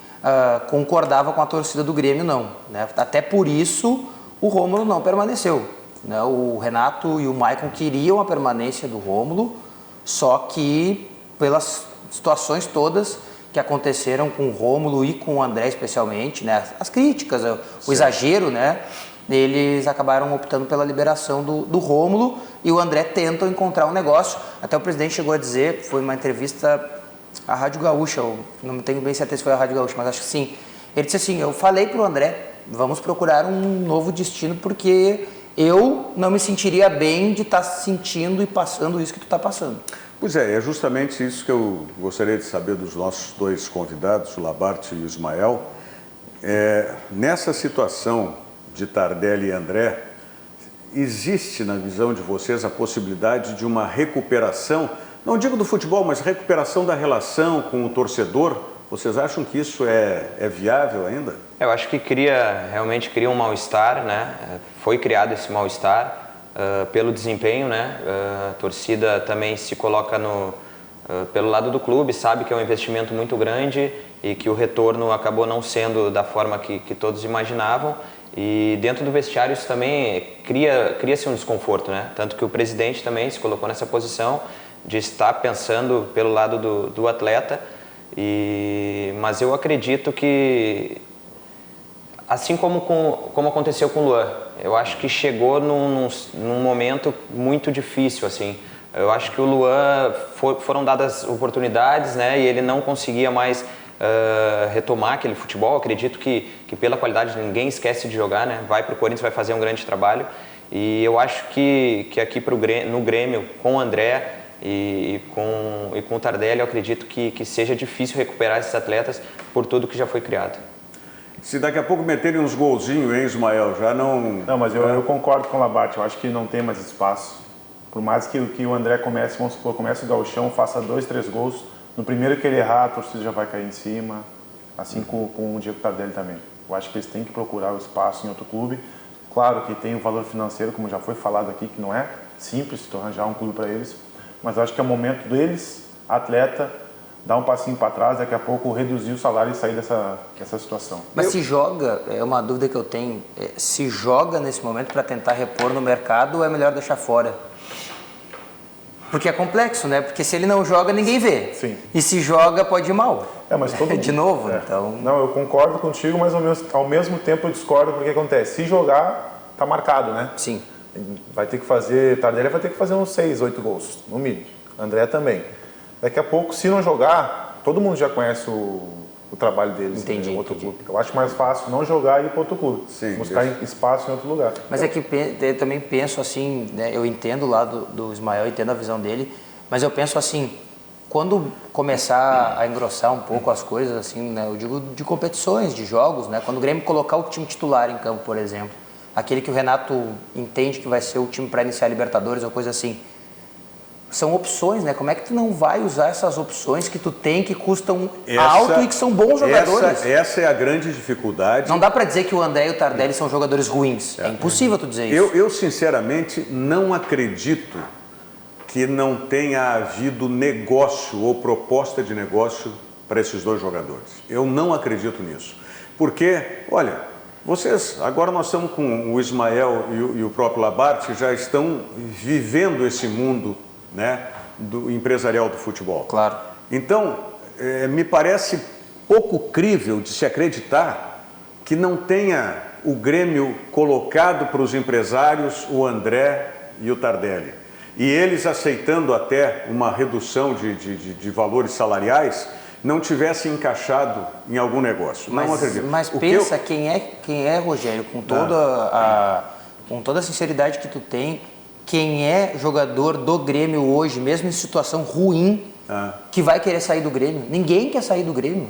concordava com a torcida do Grêmio, não. Né? Até por isso, o Rômulo não permaneceu. Né? O Renato e o Maicon queriam a permanência do Rômulo, só que pelas situações todas que aconteceram com o Rômulo e com o André especialmente, né? As críticas, o exagero, né? Eles acabaram optando pela liberação do Rômulo e o André tentam encontrar um negócio. Até o presidente chegou a dizer, foi uma entrevista à Rádio Gaúcha, eu não tenho bem certeza se foi a Rádio Gaúcha, mas acho que sim. Ele disse assim, eu falei para o André, vamos procurar um novo destino porque eu não me sentiria bem de estar sentindo e passando isso que tu está passando. Pois é justamente isso que eu gostaria de saber dos nossos dois convidados, o Labarte e o Ismael. Nessa situação de Tardelli e André, existe na visão de vocês a possibilidade de uma recuperação, não digo do futebol, mas recuperação da relação com o torcedor? Vocês acham que isso é viável ainda? Eu acho que realmente cria um mal-estar, né? Foi criado esse mal-estar pelo desempenho, né? A torcida também se coloca pelo lado do clube, sabe que é um investimento muito grande e que o retorno acabou não sendo da forma que todos imaginavam. E dentro do vestiário isso também cria-se um desconforto, né? Tanto que o presidente também se colocou nessa posição de estar pensando pelo lado do atleta. Mas eu acredito que, assim como aconteceu com o Luan, eu acho que chegou num momento muito difícil, assim. Eu acho que o Luan foram dadas oportunidades, né? E ele não conseguia mais retomar aquele futebol. Acredito que pela qualidade ninguém esquece de jogar, né? Vai para o Corinthians, vai fazer um grande trabalho. E eu acho que aqui no Grêmio, com o André e com o Tardelli, eu acredito que seja difícil recuperar esses atletas por tudo que já foi criado. Se daqui a pouco meterem uns golzinhos, hein, Ismael, já não... Não, mas eu concordo com o Labarte, eu acho que não tem mais espaço. Por mais que o André comece, vamos supor, comece o gauchão, faça 2, 3 gols, no primeiro que ele errar, a torcida já vai cair em cima, assim com o Diego Tardelli também. Eu acho que eles têm que procurar o espaço em outro clube. Claro que tem o valor financeiro, como já foi falado aqui, que não é simples tu arranjar um clube para eles, mas eu acho que é o momento deles, atleta, dar um passinho para trás, daqui a pouco reduzir o salário e sair dessa situação. Mas se joga, é uma dúvida que eu tenho, se joga nesse momento para tentar repor no mercado ou é melhor deixar fora? Porque é complexo, né? Porque se ele não joga, ninguém vê. Sim. E se joga, pode ir mal. Mas todo de novo, então... Não, eu concordo contigo, mas ao mesmo tempo eu discordo porque acontece. Se jogar, tá marcado, né? Sim. Vai ter que fazer... Tardelli vai ter que fazer uns 6, 8 gols, no mínimo. André também. Daqui a pouco, se não jogar, todo mundo já conhece o trabalho deles em outro clube. Eu acho mais fácil não jogar e ir para outro clube. Sim, buscar espaço em outro lugar. Mas é que eu também penso assim, né, eu entendo o lado do Ismael, entendo a visão dele, mas eu penso assim, quando começar a engrossar um pouco as coisas, assim, né, eu digo de competições, de jogos, né, quando o Grêmio colocar o time titular em campo, por exemplo, aquele que o Renato entende que vai ser o time para iniciar a Libertadores ou coisa assim, são opções, né? Como é que tu não vai usar essas opções que tu tem, que custam alto e que são bons jogadores? Essa é a grande dificuldade. Não dá para dizer que o André e o Tardelli são jogadores ruins. É impossível tu dizer isso. Eu sinceramente não acredito que não tenha havido negócio ou proposta de negócio para esses dois jogadores. Eu não acredito nisso. Porque, olha, agora nós estamos com o Ismael e o próprio Labarte, já estão vivendo esse mundo, né, do empresarial do futebol. Claro. Então, me parece pouco crível de se acreditar que não tenha o Grêmio colocado para os empresários o André e o Tardelli. E eles aceitando até uma redução de valores salariais, não tivesse encaixado em algum negócio. Não acredito. Mas pensa quem é, Rogério, com toda a sinceridade que tu tem, quem é jogador do Grêmio hoje, mesmo em situação ruim, que vai querer sair do Grêmio? Ninguém quer sair do Grêmio.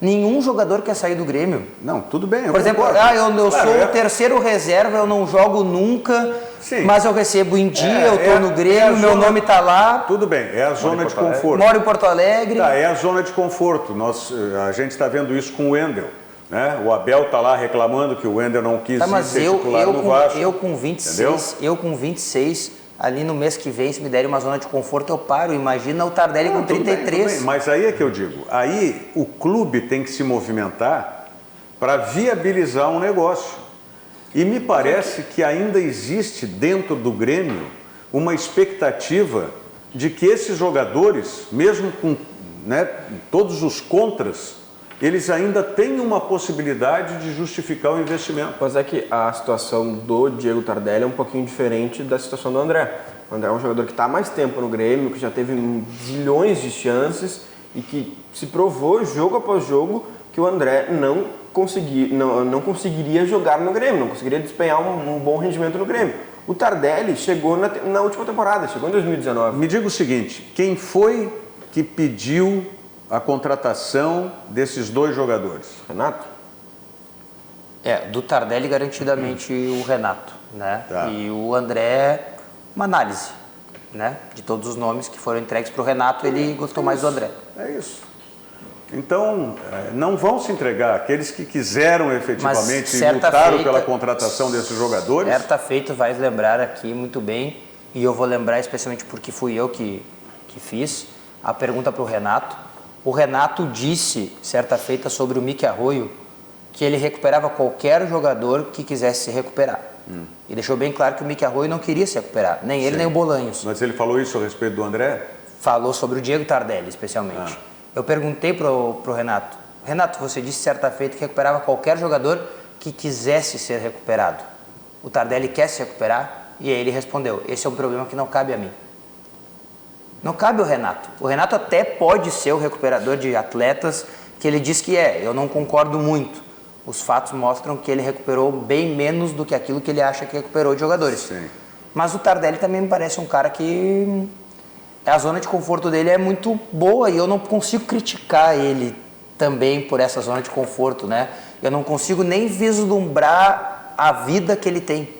Nenhum jogador quer sair do Grêmio. Não, tudo bem. Por exemplo, eu sou o terceiro reserva, eu não jogo nunca, mas eu recebo em dia, eu estou no Grêmio, meu nome está lá. Tudo bem, é a zona de conforto. Moro em Porto Alegre. Tá, é a zona de conforto. A gente está vendo isso com o Wendel. Né? O Abel está lá reclamando que o Wendel não quis ser titular no Vasco. Eu com 26, ali no mês que vem, se me derem uma zona de conforto, eu paro. Imagina o Tardelli com 33. Tudo bem, mas aí é que eu digo, aí o clube tem que se movimentar para viabilizar um negócio. E me parece que ainda existe dentro do Grêmio uma expectativa de que esses jogadores, mesmo com todos os contras, eles ainda têm uma possibilidade de justificar o investimento. Mas é que a situação do Diego Tardelli é um pouquinho diferente da situação do André. O André é um jogador que está há mais tempo no Grêmio, que já teve zilhões de chances e que se provou jogo após jogo que o André não conseguiria jogar no Grêmio, não conseguiria despenhar um bom rendimento no Grêmio. O Tardelli chegou na última temporada, chegou em 2019. Me diga o seguinte, quem foi que pediu a contratação desses dois jogadores? Renato? Do Tardelli garantidamente o Renato, né? Tá. E o André, uma análise, né? De todos os nomes que foram entregues para o Renato, ele gostou mais do André. É isso. Então, não vão se entregar aqueles que quiseram efetivamente e lutaram pela contratação desses jogadores. Certa feita, vai lembrar aqui muito bem, e eu vou lembrar especialmente porque fui eu que fiz a pergunta para o Renato. O Renato disse, certa feita, sobre o Mickey Arroio, que ele recuperava qualquer jogador que quisesse se recuperar. E deixou bem claro que o Mickey Arroio não queria se recuperar, nem ele, nem o Bolanhos. Mas ele falou isso a respeito do André? Falou sobre o Diego Tardelli, especialmente. Eu perguntei pro Renato, Renato, você disse certa feita que recuperava qualquer jogador que quisesse ser recuperado. O Tardelli quer se recuperar? E aí ele respondeu, esse é um problema que não cabe a mim. Não cabe ao Renato. O Renato até pode ser o recuperador de atletas que ele diz que é. Eu não concordo muito. Os fatos mostram que ele recuperou bem menos do que aquilo que ele acha que recuperou de jogadores. Sim. Mas o Tardelli também me parece um cara que a zona de conforto dele é muito boa e eu não consigo criticar ele também por essa zona de conforto, né? Eu não consigo nem vislumbrar a vida que ele tem.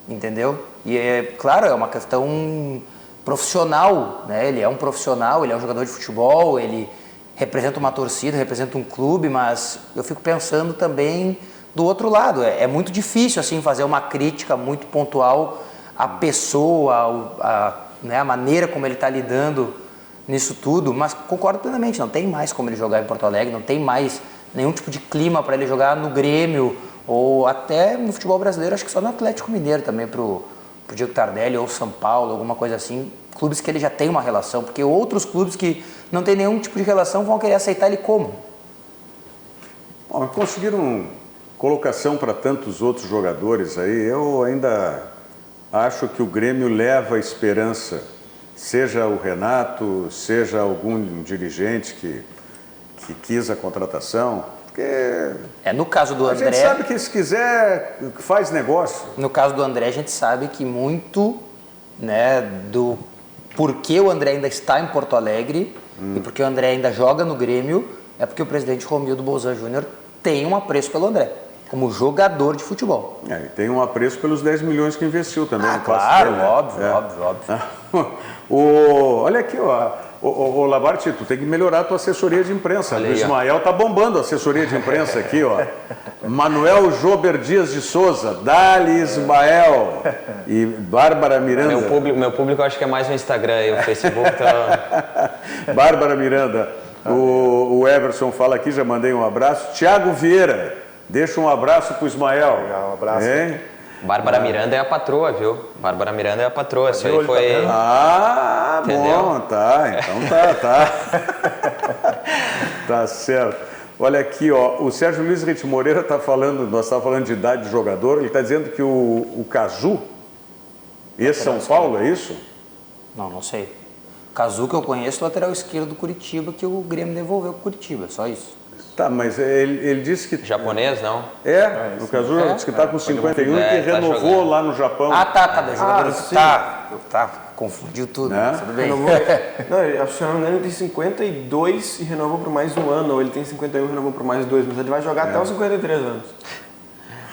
Entendeu? E claro, é uma questão profissional, né? Ele é um profissional, ele é um jogador de futebol, ele representa uma torcida, representa um clube, mas eu fico pensando também do outro lado. É muito difícil assim fazer uma crítica muito pontual à pessoa, a maneira como ele está lidando nisso tudo, mas concordo plenamente, não tem mais como ele jogar em Porto Alegre, não tem mais nenhum tipo de clima para ele jogar no Grêmio ou até no futebol brasileiro, acho que só no Atlético Mineiro também pro Diego Tardelli ou São Paulo, alguma coisa assim, clubes que ele já tem uma relação, porque outros clubes que não tem nenhum tipo de relação vão querer aceitar ele como? Bom, conseguiram colocação para tantos outros jogadores aí, eu ainda acho que o Grêmio leva esperança, seja o Renato, seja algum dirigente que quis a contratação, porque no caso do André, a gente sabe que se quiser faz negócio. No caso do André, a gente sabe que muito, né, do porquê o André ainda está em Porto Alegre e porque o André ainda joga no Grêmio é porque o presidente Romildo Bolzan Júnior tem um apreço pelo André, como jogador de futebol. E tem um apreço pelos 10 milhões que investiu também no passe claro, dele, né? óbvio. Olha aqui, ô Labarti, tu tem que melhorar a tua assessoria de imprensa. O Ismael tá bombando a assessoria de imprensa aqui, ó. Manuel Jober Dias de Souza, Dali Ismael e Bárbara Miranda. Meu público acho que é mais o Instagram e o Facebook. Tá... Bárbara Miranda, o Everson fala aqui, já mandei um abraço. Tiago Vieira, deixa um abraço pro Ismael. Um abraço. Bárbara Miranda é a patroa, viu? Bárbara Miranda é a patroa, isso aí foi... Entendeu? Bom, tá, então tá. Tá certo. Olha aqui, ó, o Sérgio Luiz Rete Moreira está falando, nós estávamos falando de idade de jogador, ele está dizendo que o Cazu, São Paulo, é isso? Não sei. Cazu que eu conheço, o lateral esquerdo do Curitiba, que o Grêmio devolveu pro Curitiba, só isso. Tá, mas ele disse que... Japonês, não? O Cazu disse que está com 51 e que renovou lá no Japão. Tá, jogador... confundiu tudo, Né? tudo bem. Renovou, não, se eu não me engano, ele tem 52 e renovou por mais um ano, ou ele tem 51 e renovou por mais 2, mas ele vai jogar até os 53 anos.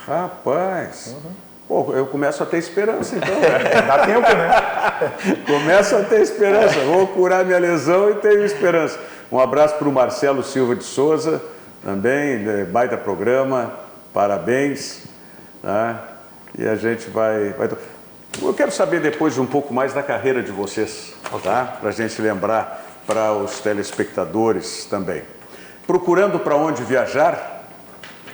Rapaz, pô, eu começo a ter esperança então. Dá tempo, né? Começo a ter esperança, vou curar minha lesão e tenho esperança. Um abraço para o Marcelo Silva de Souza, também, baita programa, parabéns. Né? E a gente vai... Eu quero saber depois um pouco mais da carreira de vocês, tá? Para a gente lembrar para os telespectadores também. Procurando para onde viajar,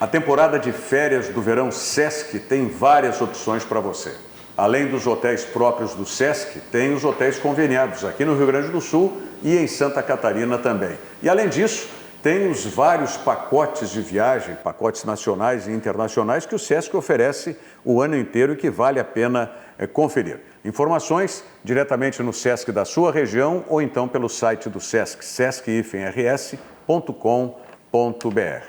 a temporada de férias do verão Sesc tem várias opções para você. Além dos hotéis próprios do Sesc, tem os hotéis conveniados aqui no Rio Grande do Sul e em Santa Catarina também. E além disso, tem os vários pacotes de viagem, pacotes nacionais e internacionais que o Sesc oferece o ano inteiro e que vale a pena conferir. Informações diretamente no Sesc da sua região ou então pelo site do Sesc, sesc-rs.com.br.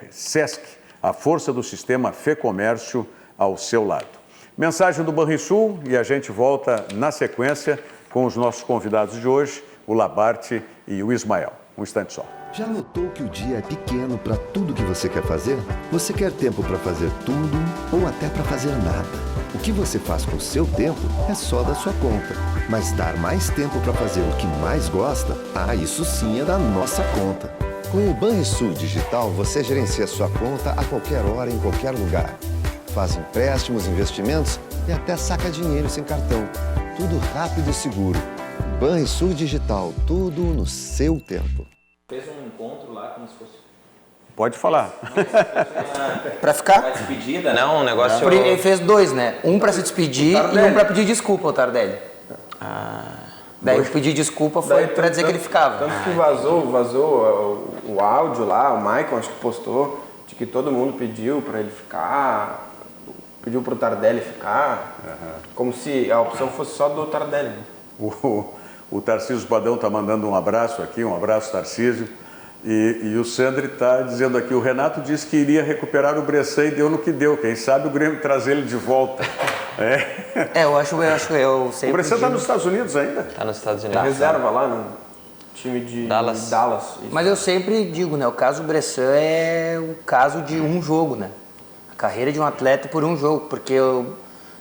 Sesc, a força do sistema Fê Comércio ao seu lado. Mensagem do Banrisul e a gente volta na sequência com os nossos convidados de hoje, o Labarte e o Ismael. Um instante só. Já notou que o dia é pequeno para tudo que você quer fazer? Você quer tempo para fazer tudo ou até para fazer nada? O que você faz com o seu tempo é só da sua conta. Mas dar mais tempo para fazer o que mais gosta, isso sim é da nossa conta. Com o Banrisul Digital, você gerencia sua conta a qualquer hora, em qualquer lugar. Faz empréstimos, investimentos e até saca dinheiro sem cartão. Tudo rápido e seguro. Banrisul Digital, tudo no seu tempo. Fez um encontro lá como se fosse... Pode falar. Pra ficar? Uma despedida, né? Um negócio... Ele fez dois, né? Um pra se despedir e um pra pedir desculpa ao Tardelli. Daí o pedir desculpa foi pra dizer que ele ficava. Tanto que vazou o áudio lá, o Michael acho que postou, de que todo mundo pediu para ele ficar, pediu pro Tardelli ficar, como se a opção fosse só do Tardelli. Né? O Tarcísio Badão está mandando um abraço aqui, um abraço, Tarcísio. E o Sandri está dizendo aqui, o Renato disse que iria recuperar o Bressan e deu no que deu. Quem sabe o Grêmio trazer ele de volta. Eu acho sempre. O Bressan está nos Estados Unidos ainda? Tá nos Estados É Unidos. reserva lá no time de Dallas. Isso. Mas eu sempre digo, né? O caso Bressan é o caso de um jogo, né? A carreira de um atleta por um jogo. Porque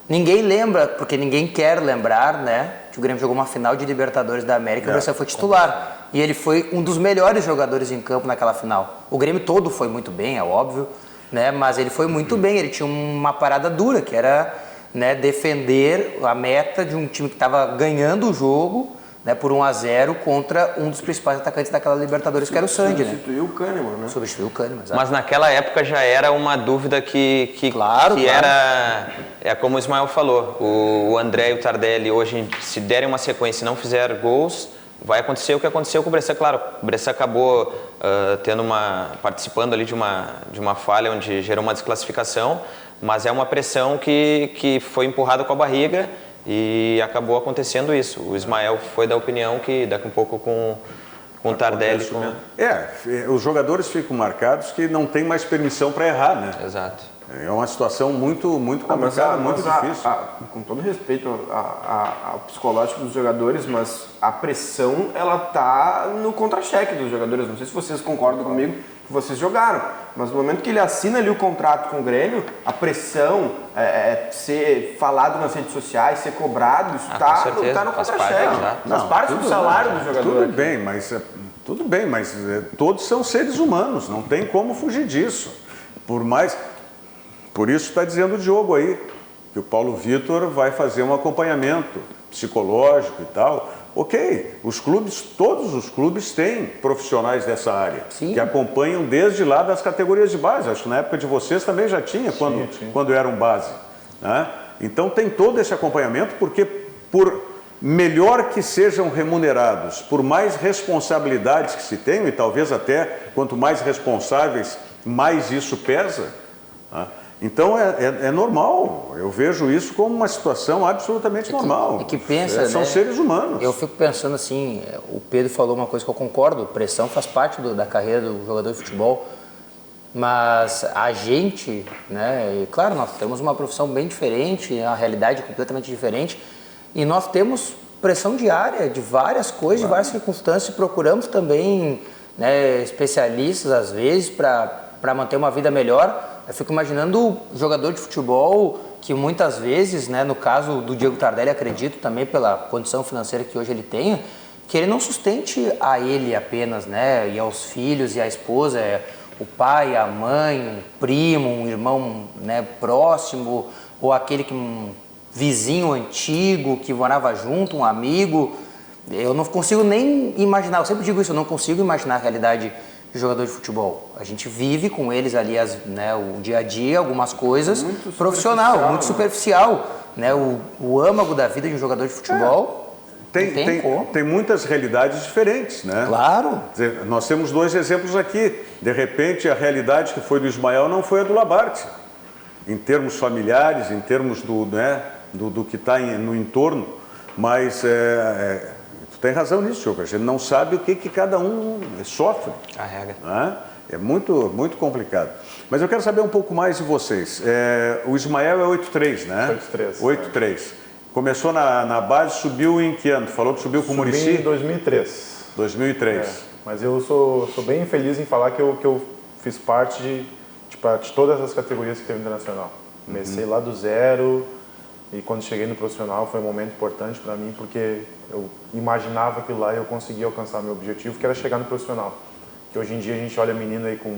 ninguém lembra, porque ninguém quer lembrar, né? Que o Grêmio jogou uma final de Libertadores da América e o Bressan foi titular. E ele foi um dos melhores jogadores em campo naquela final. O Grêmio todo foi muito bem, é óbvio, né? Mas ele foi muito bem, ele tinha uma parada dura, que era, né, defender a meta de um time que estava ganhando o jogo, né, por 1-0 contra um dos principais atacantes daquela Libertadores, que era o Sandy, né? Substituiu o Kahneman, né? Substituiu o Kahneman, exato. Mas naquela época já era uma dúvida que Claro. era... É como o Ismael falou, o André e o Tardelli hoje, se derem uma sequência e não fizer gols, vai acontecer o que aconteceu com o Bressan. Claro, o Bressan acabou participando ali de uma falha onde gerou uma desclassificação, mas é uma pressão que foi empurrada com a barriga e acabou acontecendo isso. O Ismael foi da opinião que daqui um pouco com o Tardelli... Os jogadores ficam marcados que não tem mais permissão para errar, né? Exato. É uma situação muito complicada, muito difícil. Com todo respeito ao psicológico dos jogadores, mas a pressão, ela tá no contra-cheque dos jogadores. Não sei se vocês concordam comigo que vocês jogaram, mas no momento que ele assina ali o contrato com o Grêmio, a pressão, ser falado nas redes sociais, ser cobrado, isso tá no contra-cheque. Faz parte do salário do jogador. Tudo bem, mas todos são seres humanos, não tem como fugir disso. Por isso está dizendo o Diogo aí, que o Paulo Vitor vai fazer um acompanhamento psicológico e tal. Ok, todos os clubes têm profissionais dessa área, que acompanham desde lá das categorias de base. Acho que na época de vocês também já tinha, quando eram base. Né? Então tem todo esse acompanhamento, porque por melhor que sejam remunerados, por mais responsabilidades que se tenham, e talvez até quanto mais responsáveis, mais isso pesa. Né? Então é normal, eu vejo isso como uma situação absolutamente normal. São seres humanos. Eu fico pensando assim, o Pedro falou uma coisa que eu concordo, pressão faz parte da carreira do jogador de futebol, mas a gente, né, e claro, nós temos uma profissão bem diferente, uma realidade completamente diferente, e nós temos pressão diária de várias coisas, de várias circunstâncias. Procuramos também, né, especialistas, às vezes, para manter uma vida melhor. Eu fico imaginando o jogador de futebol que muitas vezes, né, no caso do Diego Tardelli, acredito também pela condição financeira que hoje ele tem, que ele não sustente a ele apenas, né, e aos filhos e à esposa, o pai, a mãe, um primo, um irmão, né, próximo, ou aquele que um vizinho antigo que morava junto, um amigo. Eu não consigo nem imaginar, eu sempre digo isso, eu não consigo imaginar a realidade de jogador de futebol. A gente vive com eles ali, né, o dia a dia, algumas coisas, muito profissional, muito superficial. Né? O âmago da vida de um jogador de futebol tem muitas realidades diferentes, né? Claro. Nós temos 2 exemplos aqui. De repente, a realidade que foi do Ismael não foi a do Labarte. Em termos familiares, em termos do que está no entorno. Mas tu tem razão nisso, Choco. A gente não sabe o que cada um sofre. Carrega. Né? É muito, muito complicado. Mas eu quero saber um pouco mais de vocês. O Ismael é 8'3", né? 8'3". 8'3". Começou na base, subiu em que ano? Tu falou que subiu com o Muricy? Em 2003. 2003. Mas eu sou bem feliz em falar que eu fiz parte de todas as categorias que teve no Internacional. Comecei lá do zero e quando cheguei no profissional foi um momento importante para mim porque eu imaginava aquilo lá e eu consegui alcançar meu objetivo, que era chegar no profissional. Que hoje em dia a gente olha menino aí com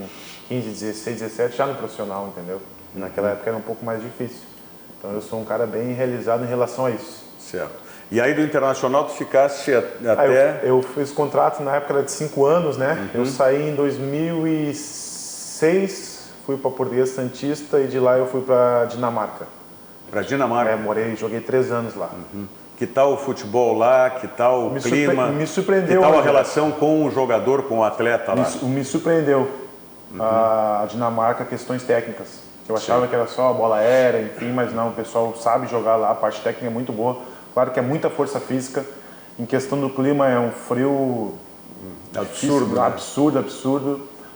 15, 16, 17 já no profissional, entendeu? Naquela época era um pouco mais difícil. Então eu sou um cara bem realizado em relação a isso. Certo. E aí do Internacional tu ficaste até... Eu fiz contrato na época de 5 anos, né? Eu saí em 2006, fui para Portuguesa Santista e de lá eu fui para Dinamarca. Para Dinamarca? Joguei 3 anos lá. Que tal o futebol lá? Que tal o clima? Me surpreendeu. Que tal a relação com o jogador, com o atleta lá? Me surpreendeu a Dinamarca, questões técnicas. Eu achava que era só a bola aérea, enfim, mas não, o pessoal sabe jogar lá, a parte técnica é muito boa. Claro que é muita força física. Em questão do clima, é um frio absurdo.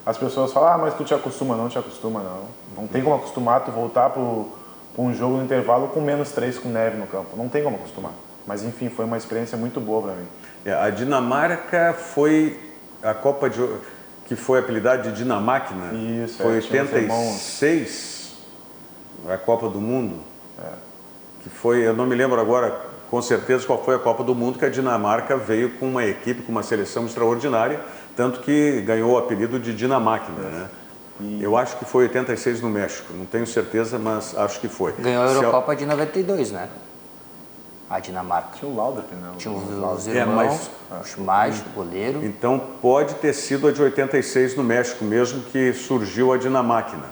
As pessoas falam, mas tu te acostuma. Não te acostuma, não. Não tem como acostumar tu voltar para um jogo no intervalo com -3 com neve no campo. Não tem como acostumar. Mas, enfim, foi uma experiência muito boa para mim. A Dinamarca foi a Copa que foi apelidada de Dinamáquina. Isso, foi 86, a Copa do Mundo. Que foi, eu não me lembro agora com certeza qual foi a Copa do Mundo, que a Dinamarca veio com uma equipe, com uma seleção extraordinária, tanto que ganhou o apelido de Dinamáquina, né? Eu acho que foi 86 no México, não tenho certeza, mas acho que foi. Ganhou a Eurocopa de 92, né? A Dinamarca. Tinha o Lauder, né? Tinha os irmãos, o Schmeichel, o goleiro. Então pode ter sido a de 86 no México mesmo que surgiu a Dinamáquina,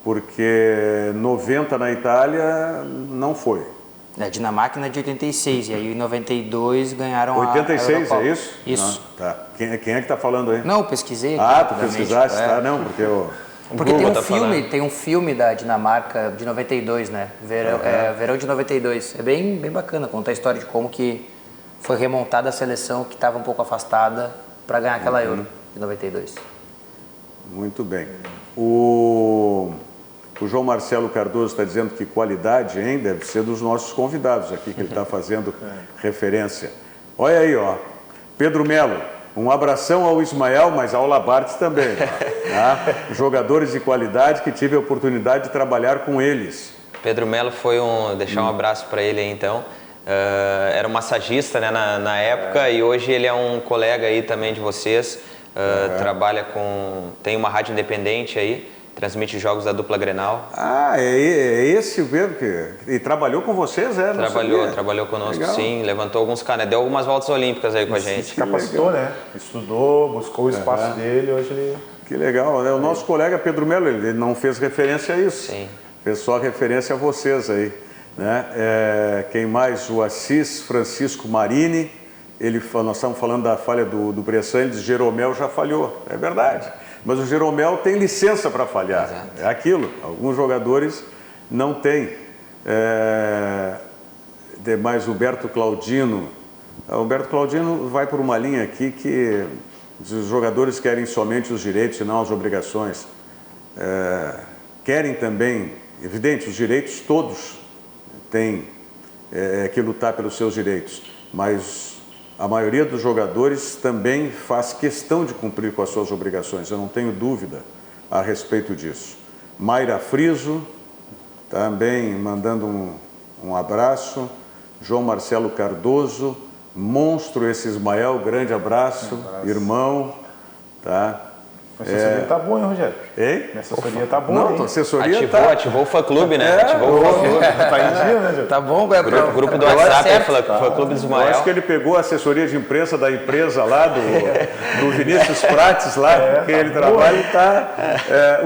porque 90 na Itália não foi. A Dinamáquina de 86, e aí em 92 ganharam 86, a Eurocopa. É isso? Isso. Tá. Quem é que está falando aí? Não, eu pesquisei. Tu pesquisaste, tá? Não, porque eu... Porque tem um filme da Dinamarca de 92, né? Verão de 92. É bem bacana, conta a história de como que foi remontada a seleção que estava um pouco afastada para ganhar aquela Euro de 92. Muito bem. O João Marcelo Cardoso está dizendo que qualidade, hein, deve ser dos nossos convidados aqui, que ele está fazendo referência. Olha aí, ó. Pedro Melo, um abração ao Ismael, mas ao Labarte também. Tá? Jogadores de qualidade que tive a oportunidade de trabalhar com eles. Pedro Melo foi deixar um abraço para ele aí, então. Era um massagista, né, na época, e hoje ele é um colega aí também de vocês. Trabalha tem uma rádio independente aí. Transmite jogos da dupla Grenal. É esse mesmo e trabalhou com vocês, Trabalhou conosco. Legal. Sim, levantou alguns caras, deu algumas voltas olímpicas aí com a gente. Se capacitou, né? Estudou, buscou o espaço dele, hoje ele... Que legal, né? O nosso colega Pedro Melo, ele não fez referência a isso. Sim. Fez só referência a vocês aí, né? Quem mais? O Assis Francisco Marini, nós estamos falando da falha do Bressan, ele diz Jeromel já falhou, é verdade. Mas o Jeromel tem licença para falhar. Exato. É aquilo. Alguns jogadores não têm. Mais Humberto Claudino. O Humberto Claudino vai por uma linha aqui que os jogadores querem somente os direitos e não as obrigações. Querem também, evidente, os direitos todos têm que lutar pelos seus direitos. mas a maioria dos jogadores também faz questão de cumprir com as suas obrigações, eu não tenho dúvida a respeito disso. Mayra Friso, também mandando um abraço. João Marcelo Cardoso, monstro esse Ismael, grande abraço, irmão. Tá? A assessoria tá boa, hein, Rogério? Hein? Minha assessoria tá boa, hein? Não, a assessoria Ativou o fã-clube, né? Ativou o fã-clube. Tá em dia, né, Diego? Tá bom, Grupo do WhatsApp, fã-clube do Eu Ismael. acho que ele pegou a assessoria de imprensa da empresa lá, do Vinícius Prates lá, que ele trabalha e tá.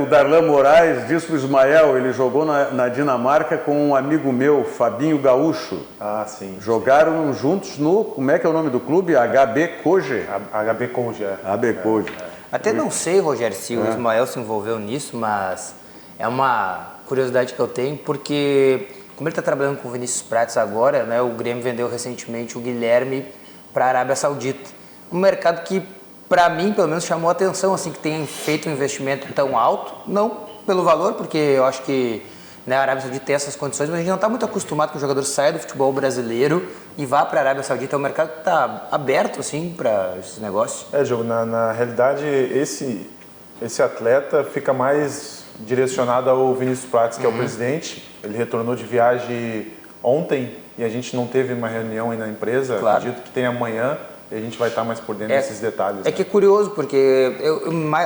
O Darlan Moraes disse pro Ismael, ele jogou na Dinamarca com um amigo meu, Fabinho Gaúcho. Ah, sim. Jogaram juntos no, como é que é o nome do clube? HB Koje. HB Conge, HB Koje. Até não sei, Rogério, se o Ismael se envolveu nisso, mas é uma curiosidade que eu tenho, porque como ele está trabalhando com o Vinícius Prates agora, né, o Grêmio vendeu recentemente o Guilherme para a Arábia Saudita. Um mercado que, para mim, pelo menos, chamou a atenção, assim, que tem feito um investimento tão alto, não pelo valor, porque eu acho que, né, a Arábia Saudita tem essas condições, mas a gente não está muito acostumado que o jogador saia do futebol brasileiro e vá para a Arábia Saudita. É um mercado que está aberto, assim, para esses negócios. Diogo, na realidade, esse atleta fica mais direcionado ao Vinícius Prates, que é o presidente. Ele retornou de viagem ontem e a gente não teve uma reunião aí na empresa. Claro. Acredito que tem amanhã e a gente vai estar mais por dentro desses detalhes. É que é curioso, porque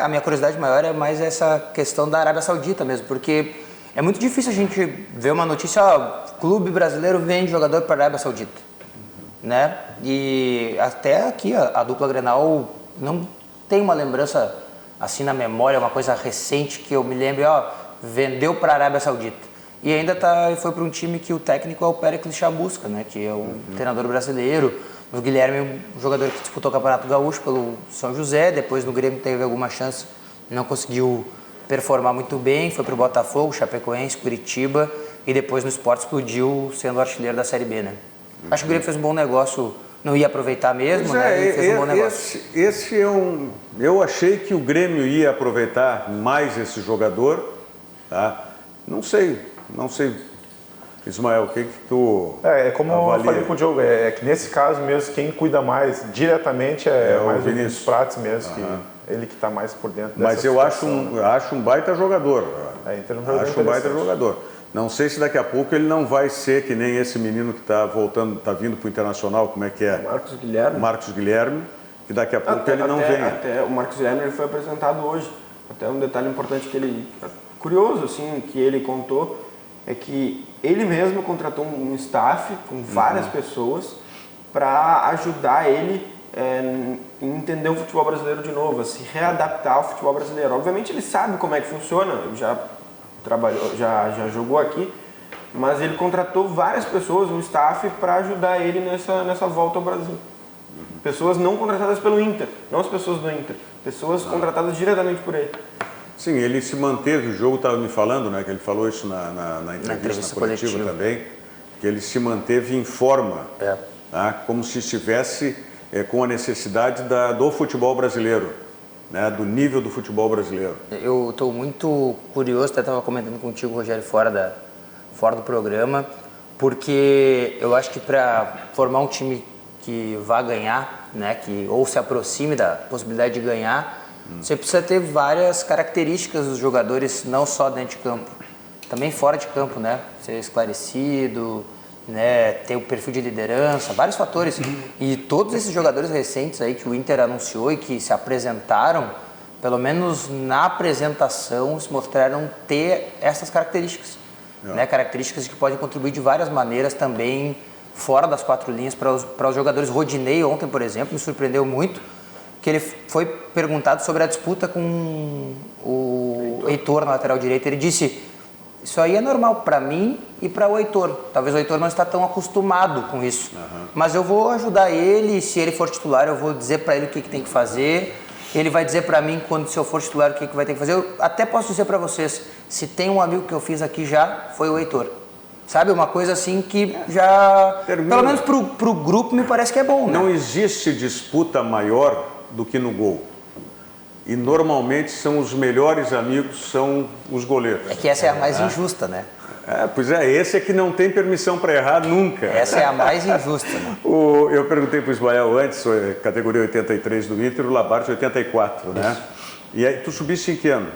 a minha curiosidade maior é mais essa questão da Arábia Saudita mesmo, porque é muito difícil a gente ver uma notícia, clube brasileiro vende jogador para a Arábia Saudita, né? E até aqui a dupla Grenal não tem uma lembrança assim na memória, uma coisa recente que eu me lembro, vendeu para a Arábia Saudita. E ainda foi para um time que o técnico é o Péricles Chamusca, né? Que é um treinador brasileiro. O Guilherme, um jogador que disputou o Campeonato Gaúcho pelo São José, depois no Grêmio teve alguma chance, não conseguiu performar muito bem, foi para o Botafogo, Chapecoense, Curitiba e depois no Sport explodiu sendo artilheiro da Série B, né? Acho que o Grêmio fez um bom negócio, não ia aproveitar mesmo, né? E fez um bom negócio. Esse é eu achei que o Grêmio ia aproveitar mais esse jogador, tá? Não sei, Ismael, o que tu É como avalia? eu falei com o Diogo, é que nesse caso mesmo, quem cuida mais diretamente é mais o Vinícius Prates mesmo, que ele que está mais por dentro dessa Mas eu acho um baita jogador. Acho um baita jogador. Não sei se daqui a pouco ele não vai ser que nem esse menino que está voltando, está vindo para o Internacional, como é que é? Marcos Guilherme, que daqui a pouco ele não vem. Até o Marcos Guilherme ele foi apresentado hoje. Até um detalhe importante que ele, curioso assim, que ele contou, é que ele mesmo contratou um staff com várias pessoas para ajudar ele em entender o futebol brasileiro de novo, a se readaptar ao futebol brasileiro. Obviamente ele sabe como é que funciona, já trabalhou, já jogou aqui, mas ele contratou várias pessoas, um staff, para ajudar ele nessa volta ao Brasil. Pessoas não contratadas pelo Inter, não as pessoas do Inter, pessoas contratadas diretamente por ele. Sim, ele se manteve, o jogo estava me falando, né, que ele falou isso na entrevista coletiva também, que ele se manteve em forma, tá, como se estivesse com a necessidade do futebol brasileiro, né, do nível do futebol brasileiro. Eu estou muito curioso, até estava comentando contigo, Rogério, fora do programa, porque eu acho que para formar um time que vá ganhar, né, ou se aproxime da possibilidade de ganhar, você precisa ter várias características dos jogadores, não só dentro de campo, também fora de campo, né? Ser esclarecido, né? Ter o perfil de liderança, vários fatores. E todos esses jogadores recentes aí que o Inter anunciou e que se apresentaram, pelo menos na apresentação, se mostraram ter essas características, né? Características que podem contribuir de várias maneiras também fora das quatro linhas para os jogadores. Rodinei ontem, por exemplo, me surpreendeu muito, que ele foi perguntado sobre a disputa com o Heitor na lateral direita. Ele disse, isso aí é normal para mim e para o Heitor. Talvez o Heitor não está tão acostumado com isso. Mas eu vou ajudar ele, se ele for titular, eu vou dizer para ele o que tem que fazer. Ele vai dizer para mim, se eu for titular, o que vai ter que fazer. Eu até posso dizer para vocês, se tem um amigo que eu fiz aqui já, foi o Heitor. Sabe, uma coisa assim que já, pelo menos pro grupo, me parece que é bom, né? Não existe disputa maior do que no gol. E normalmente são os melhores amigos, são os goleiros. É que essa é a mais injusta, né? Pois é, esse é que não tem permissão para errar nunca. Essa é a mais injusta, né? Eu perguntei para o Ismael antes, categoria 83 do Inter, o Labarte 84, né? E aí, tu subiste em que ano?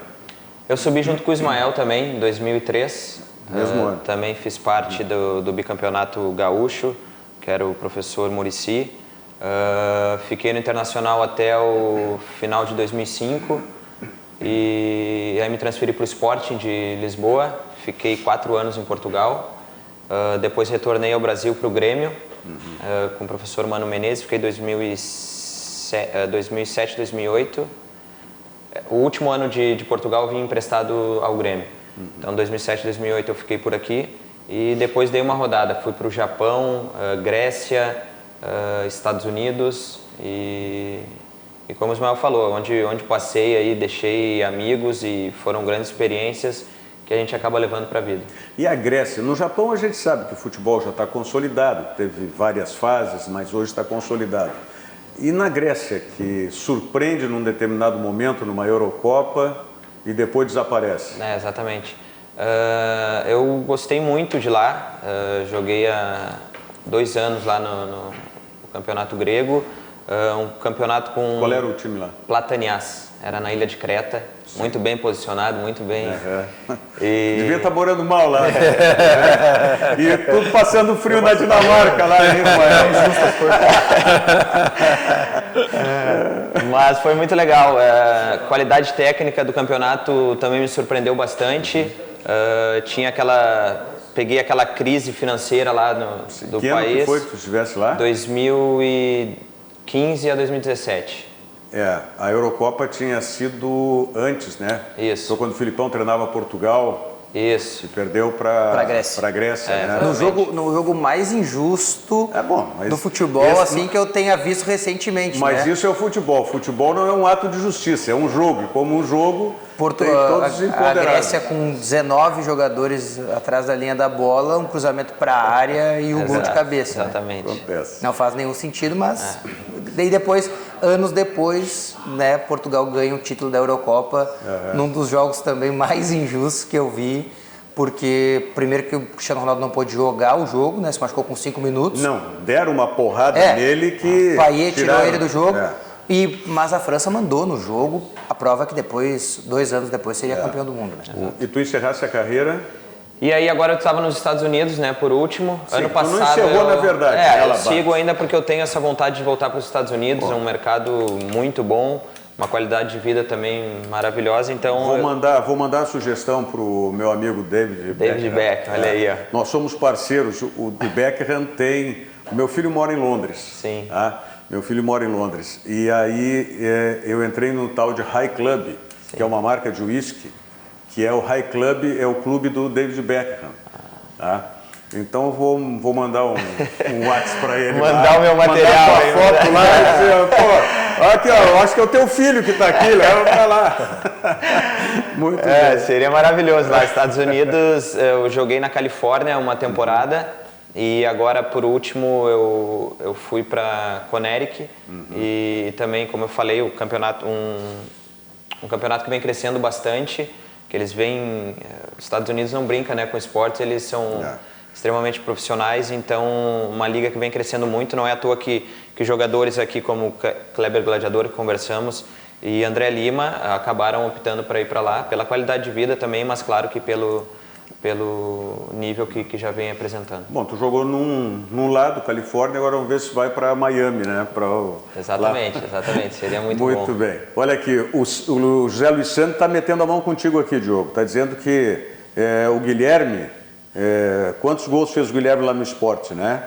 Eu subi junto com o Ismael também, em 2003. Mesmo ano. Também fiz parte do bicampeonato gaúcho, que era o professor Muricy. Fiquei no Internacional até o final de 2005 e aí me transferi para o Sporting de Lisboa. Fiquei 4 anos em Portugal. Depois retornei ao Brasil para o Grêmio, com o professor Mano Menezes. Fiquei 2007, 2008. O último ano de Portugal eu vim emprestado ao Grêmio. Então, 2007, 2008 eu fiquei por aqui e depois dei uma rodada. Fui para o Japão, Grécia, Estados Unidos e como o Ismael falou, onde passei aí, deixei amigos e foram grandes experiências que a gente acaba levando para a vida. E a Grécia? No Japão a gente sabe que o futebol já está consolidado, teve várias fases, mas hoje está consolidado. E na Grécia, que surpreende num determinado momento numa Eurocopa e depois desaparece? Exatamente. Eu gostei muito de lá, joguei há 2 anos lá no campeonato grego, um campeonato com... Qual era o time lá? Platanias, era na ilha de Creta, muito bem posicionado, muito bem... Devia estar morando mal lá. E tudo passando frio na Dinamarca lá, hein, Mas foi muito legal. A qualidade técnica do campeonato também me surpreendeu bastante. Peguei aquela crise financeira lá do que país. Que foi que tu estivesse lá? 2015 a 2017. A Eurocopa tinha sido antes, né? Isso. Foi quando o Filipão treinava Portugal. Isso. E perdeu para a Grécia. Né? No jogo mais injusto do futebol, assim, que eu tenha visto recentemente. Mas né? isso é o futebol. Futebol não é um ato de justiça, é um jogo. E como um jogo, tem todos a Grécia com 19 jogadores atrás da linha da bola, um cruzamento para a área e o gol de cabeça. Exatamente. Né? Não faz nenhum sentido, mas daí depois, anos depois, né, Portugal ganha o título da Eurocopa, num dos jogos também mais injustos que eu vi, porque primeiro que o Cristiano Ronaldo não pôde jogar o jogo, né, se machucou com 5 minutos. Não, deram uma porrada nele que... O Payet tirou ele do jogo. Mas a França mandou no jogo, a prova que depois, 2 anos depois, seria campeão do mundo. Né? E tu encerrasse a carreira? E aí agora eu estava nos Estados Unidos, né, por último. Sim, ano passado tu não encerrou, na verdade. Eu sigo ainda porque eu tenho essa vontade de voltar para os Estados Unidos, é um mercado muito bom, uma qualidade de vida também maravilhosa, então... Vou mandar a sugestão para o meu amigo David Beckham, olha aí, ó. Nós somos parceiros, o Beckham tem... O meu filho mora em Londres. Sim. Tá? Meu filho mora em Londres. E aí eu entrei no tal de High Club, que é uma marca de uísque, que é o High Club, é o clube do David Beckham. Tá? Então eu vou mandar um WhatsApp para ele. Mandar o meu material. Mandar uma foto lá e dizer, pô, aqui ó, eu acho que é o teu filho que está aqui, leva para lá. Muito bem. Seria maravilhoso. Lá nos Estados Unidos, eu joguei na Califórnia uma temporada e agora, por último, eu fui para Connecticut e também, como eu falei, o campeonato, um campeonato que vem crescendo bastante, que eles vêm... Os Estados Unidos não brinca, né, com esportes, eles são... extremamente profissionais, então uma liga que vem crescendo muito, não é à toa que jogadores aqui como Kleber Gladiador, que conversamos, e André Lima acabaram optando para ir para lá, pela qualidade de vida também, mas claro que pelo nível que já vem apresentando. Bom, tu jogou num lado, Califórnia, agora vamos ver se vai para Miami, né? Exatamente, seria muito bom. Muito bem. Olha aqui, o José Luiz Santos está metendo a mão contigo aqui, Diogo, está dizendo que o Guilherme... quantos gols fez o Guilherme lá no Sport, né?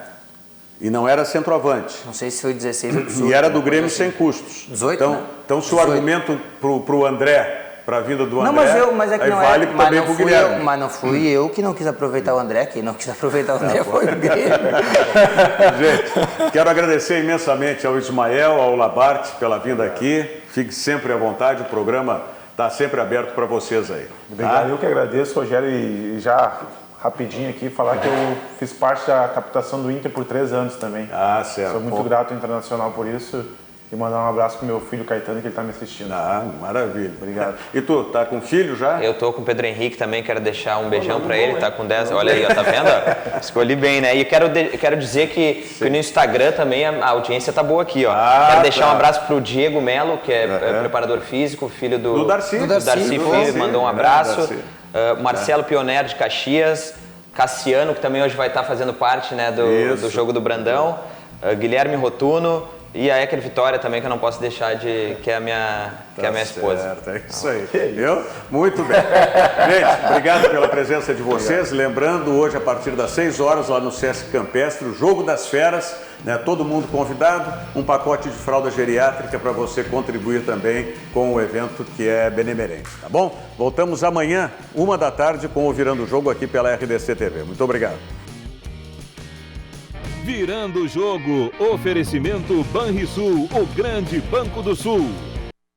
E não era centroavante. Não sei se foi 16 ou 18. E era do Grêmio sem custos. 18, então, né? Então, se o argumento pro André, para a vinda do André, mas é que não vale mas também pro Guilherme. Mas não fui eu que não quis aproveitar o André, quem não quis aproveitar o André foi o Grêmio. Gente, quero agradecer imensamente ao Ismael, ao Labarte pela vinda aqui. Fique sempre à vontade, o programa está sempre aberto para vocês aí. Obrigado, eu que agradeço, Rogério, e já... rapidinho aqui, falar que eu fiz parte da captação do Inter por 3 anos também. Certo. Sou muito grato ao Internacional por isso E mandar um abraço pro meu filho Caetano, que ele tá me assistindo. Ah, maravilha. Obrigado. E tu, tá com filho já? Eu tô com o Pedro Henrique também, quero deixar um beijão pra ele, tá com 10. Olha aí, ó, tá vendo? Escolhi bem, né? E quero dizer que no Instagram também a audiência tá boa aqui, ó. Quero deixar um abraço pro Diego Melo, que é preparador físico, filho do Darcy. Do Darcy Filho, mandou um abraço. Marcelo Pioner de Caxias, Cassiano, que também hoje vai estar fazendo parte, né, do jogo do Brandão, Guilherme Rotuno. E a Eker Vitória também, que eu não posso deixar de... que é a minha esposa. Certo, é isso aí, viu? Muito bem. Gente, obrigado pela presença de vocês. Lembrando, hoje, a partir das 6 horas, lá no Sesc Campestre, o Jogo das Feras, né? Todo mundo convidado, um pacote de fralda geriátrica para você contribuir também com o evento que é benemerente, tá bom? Voltamos amanhã, 13h, com o Virando o Jogo aqui pela RDC TV. Muito obrigado. Virando o jogo, oferecimento Banrisul, o grande Banco do Sul.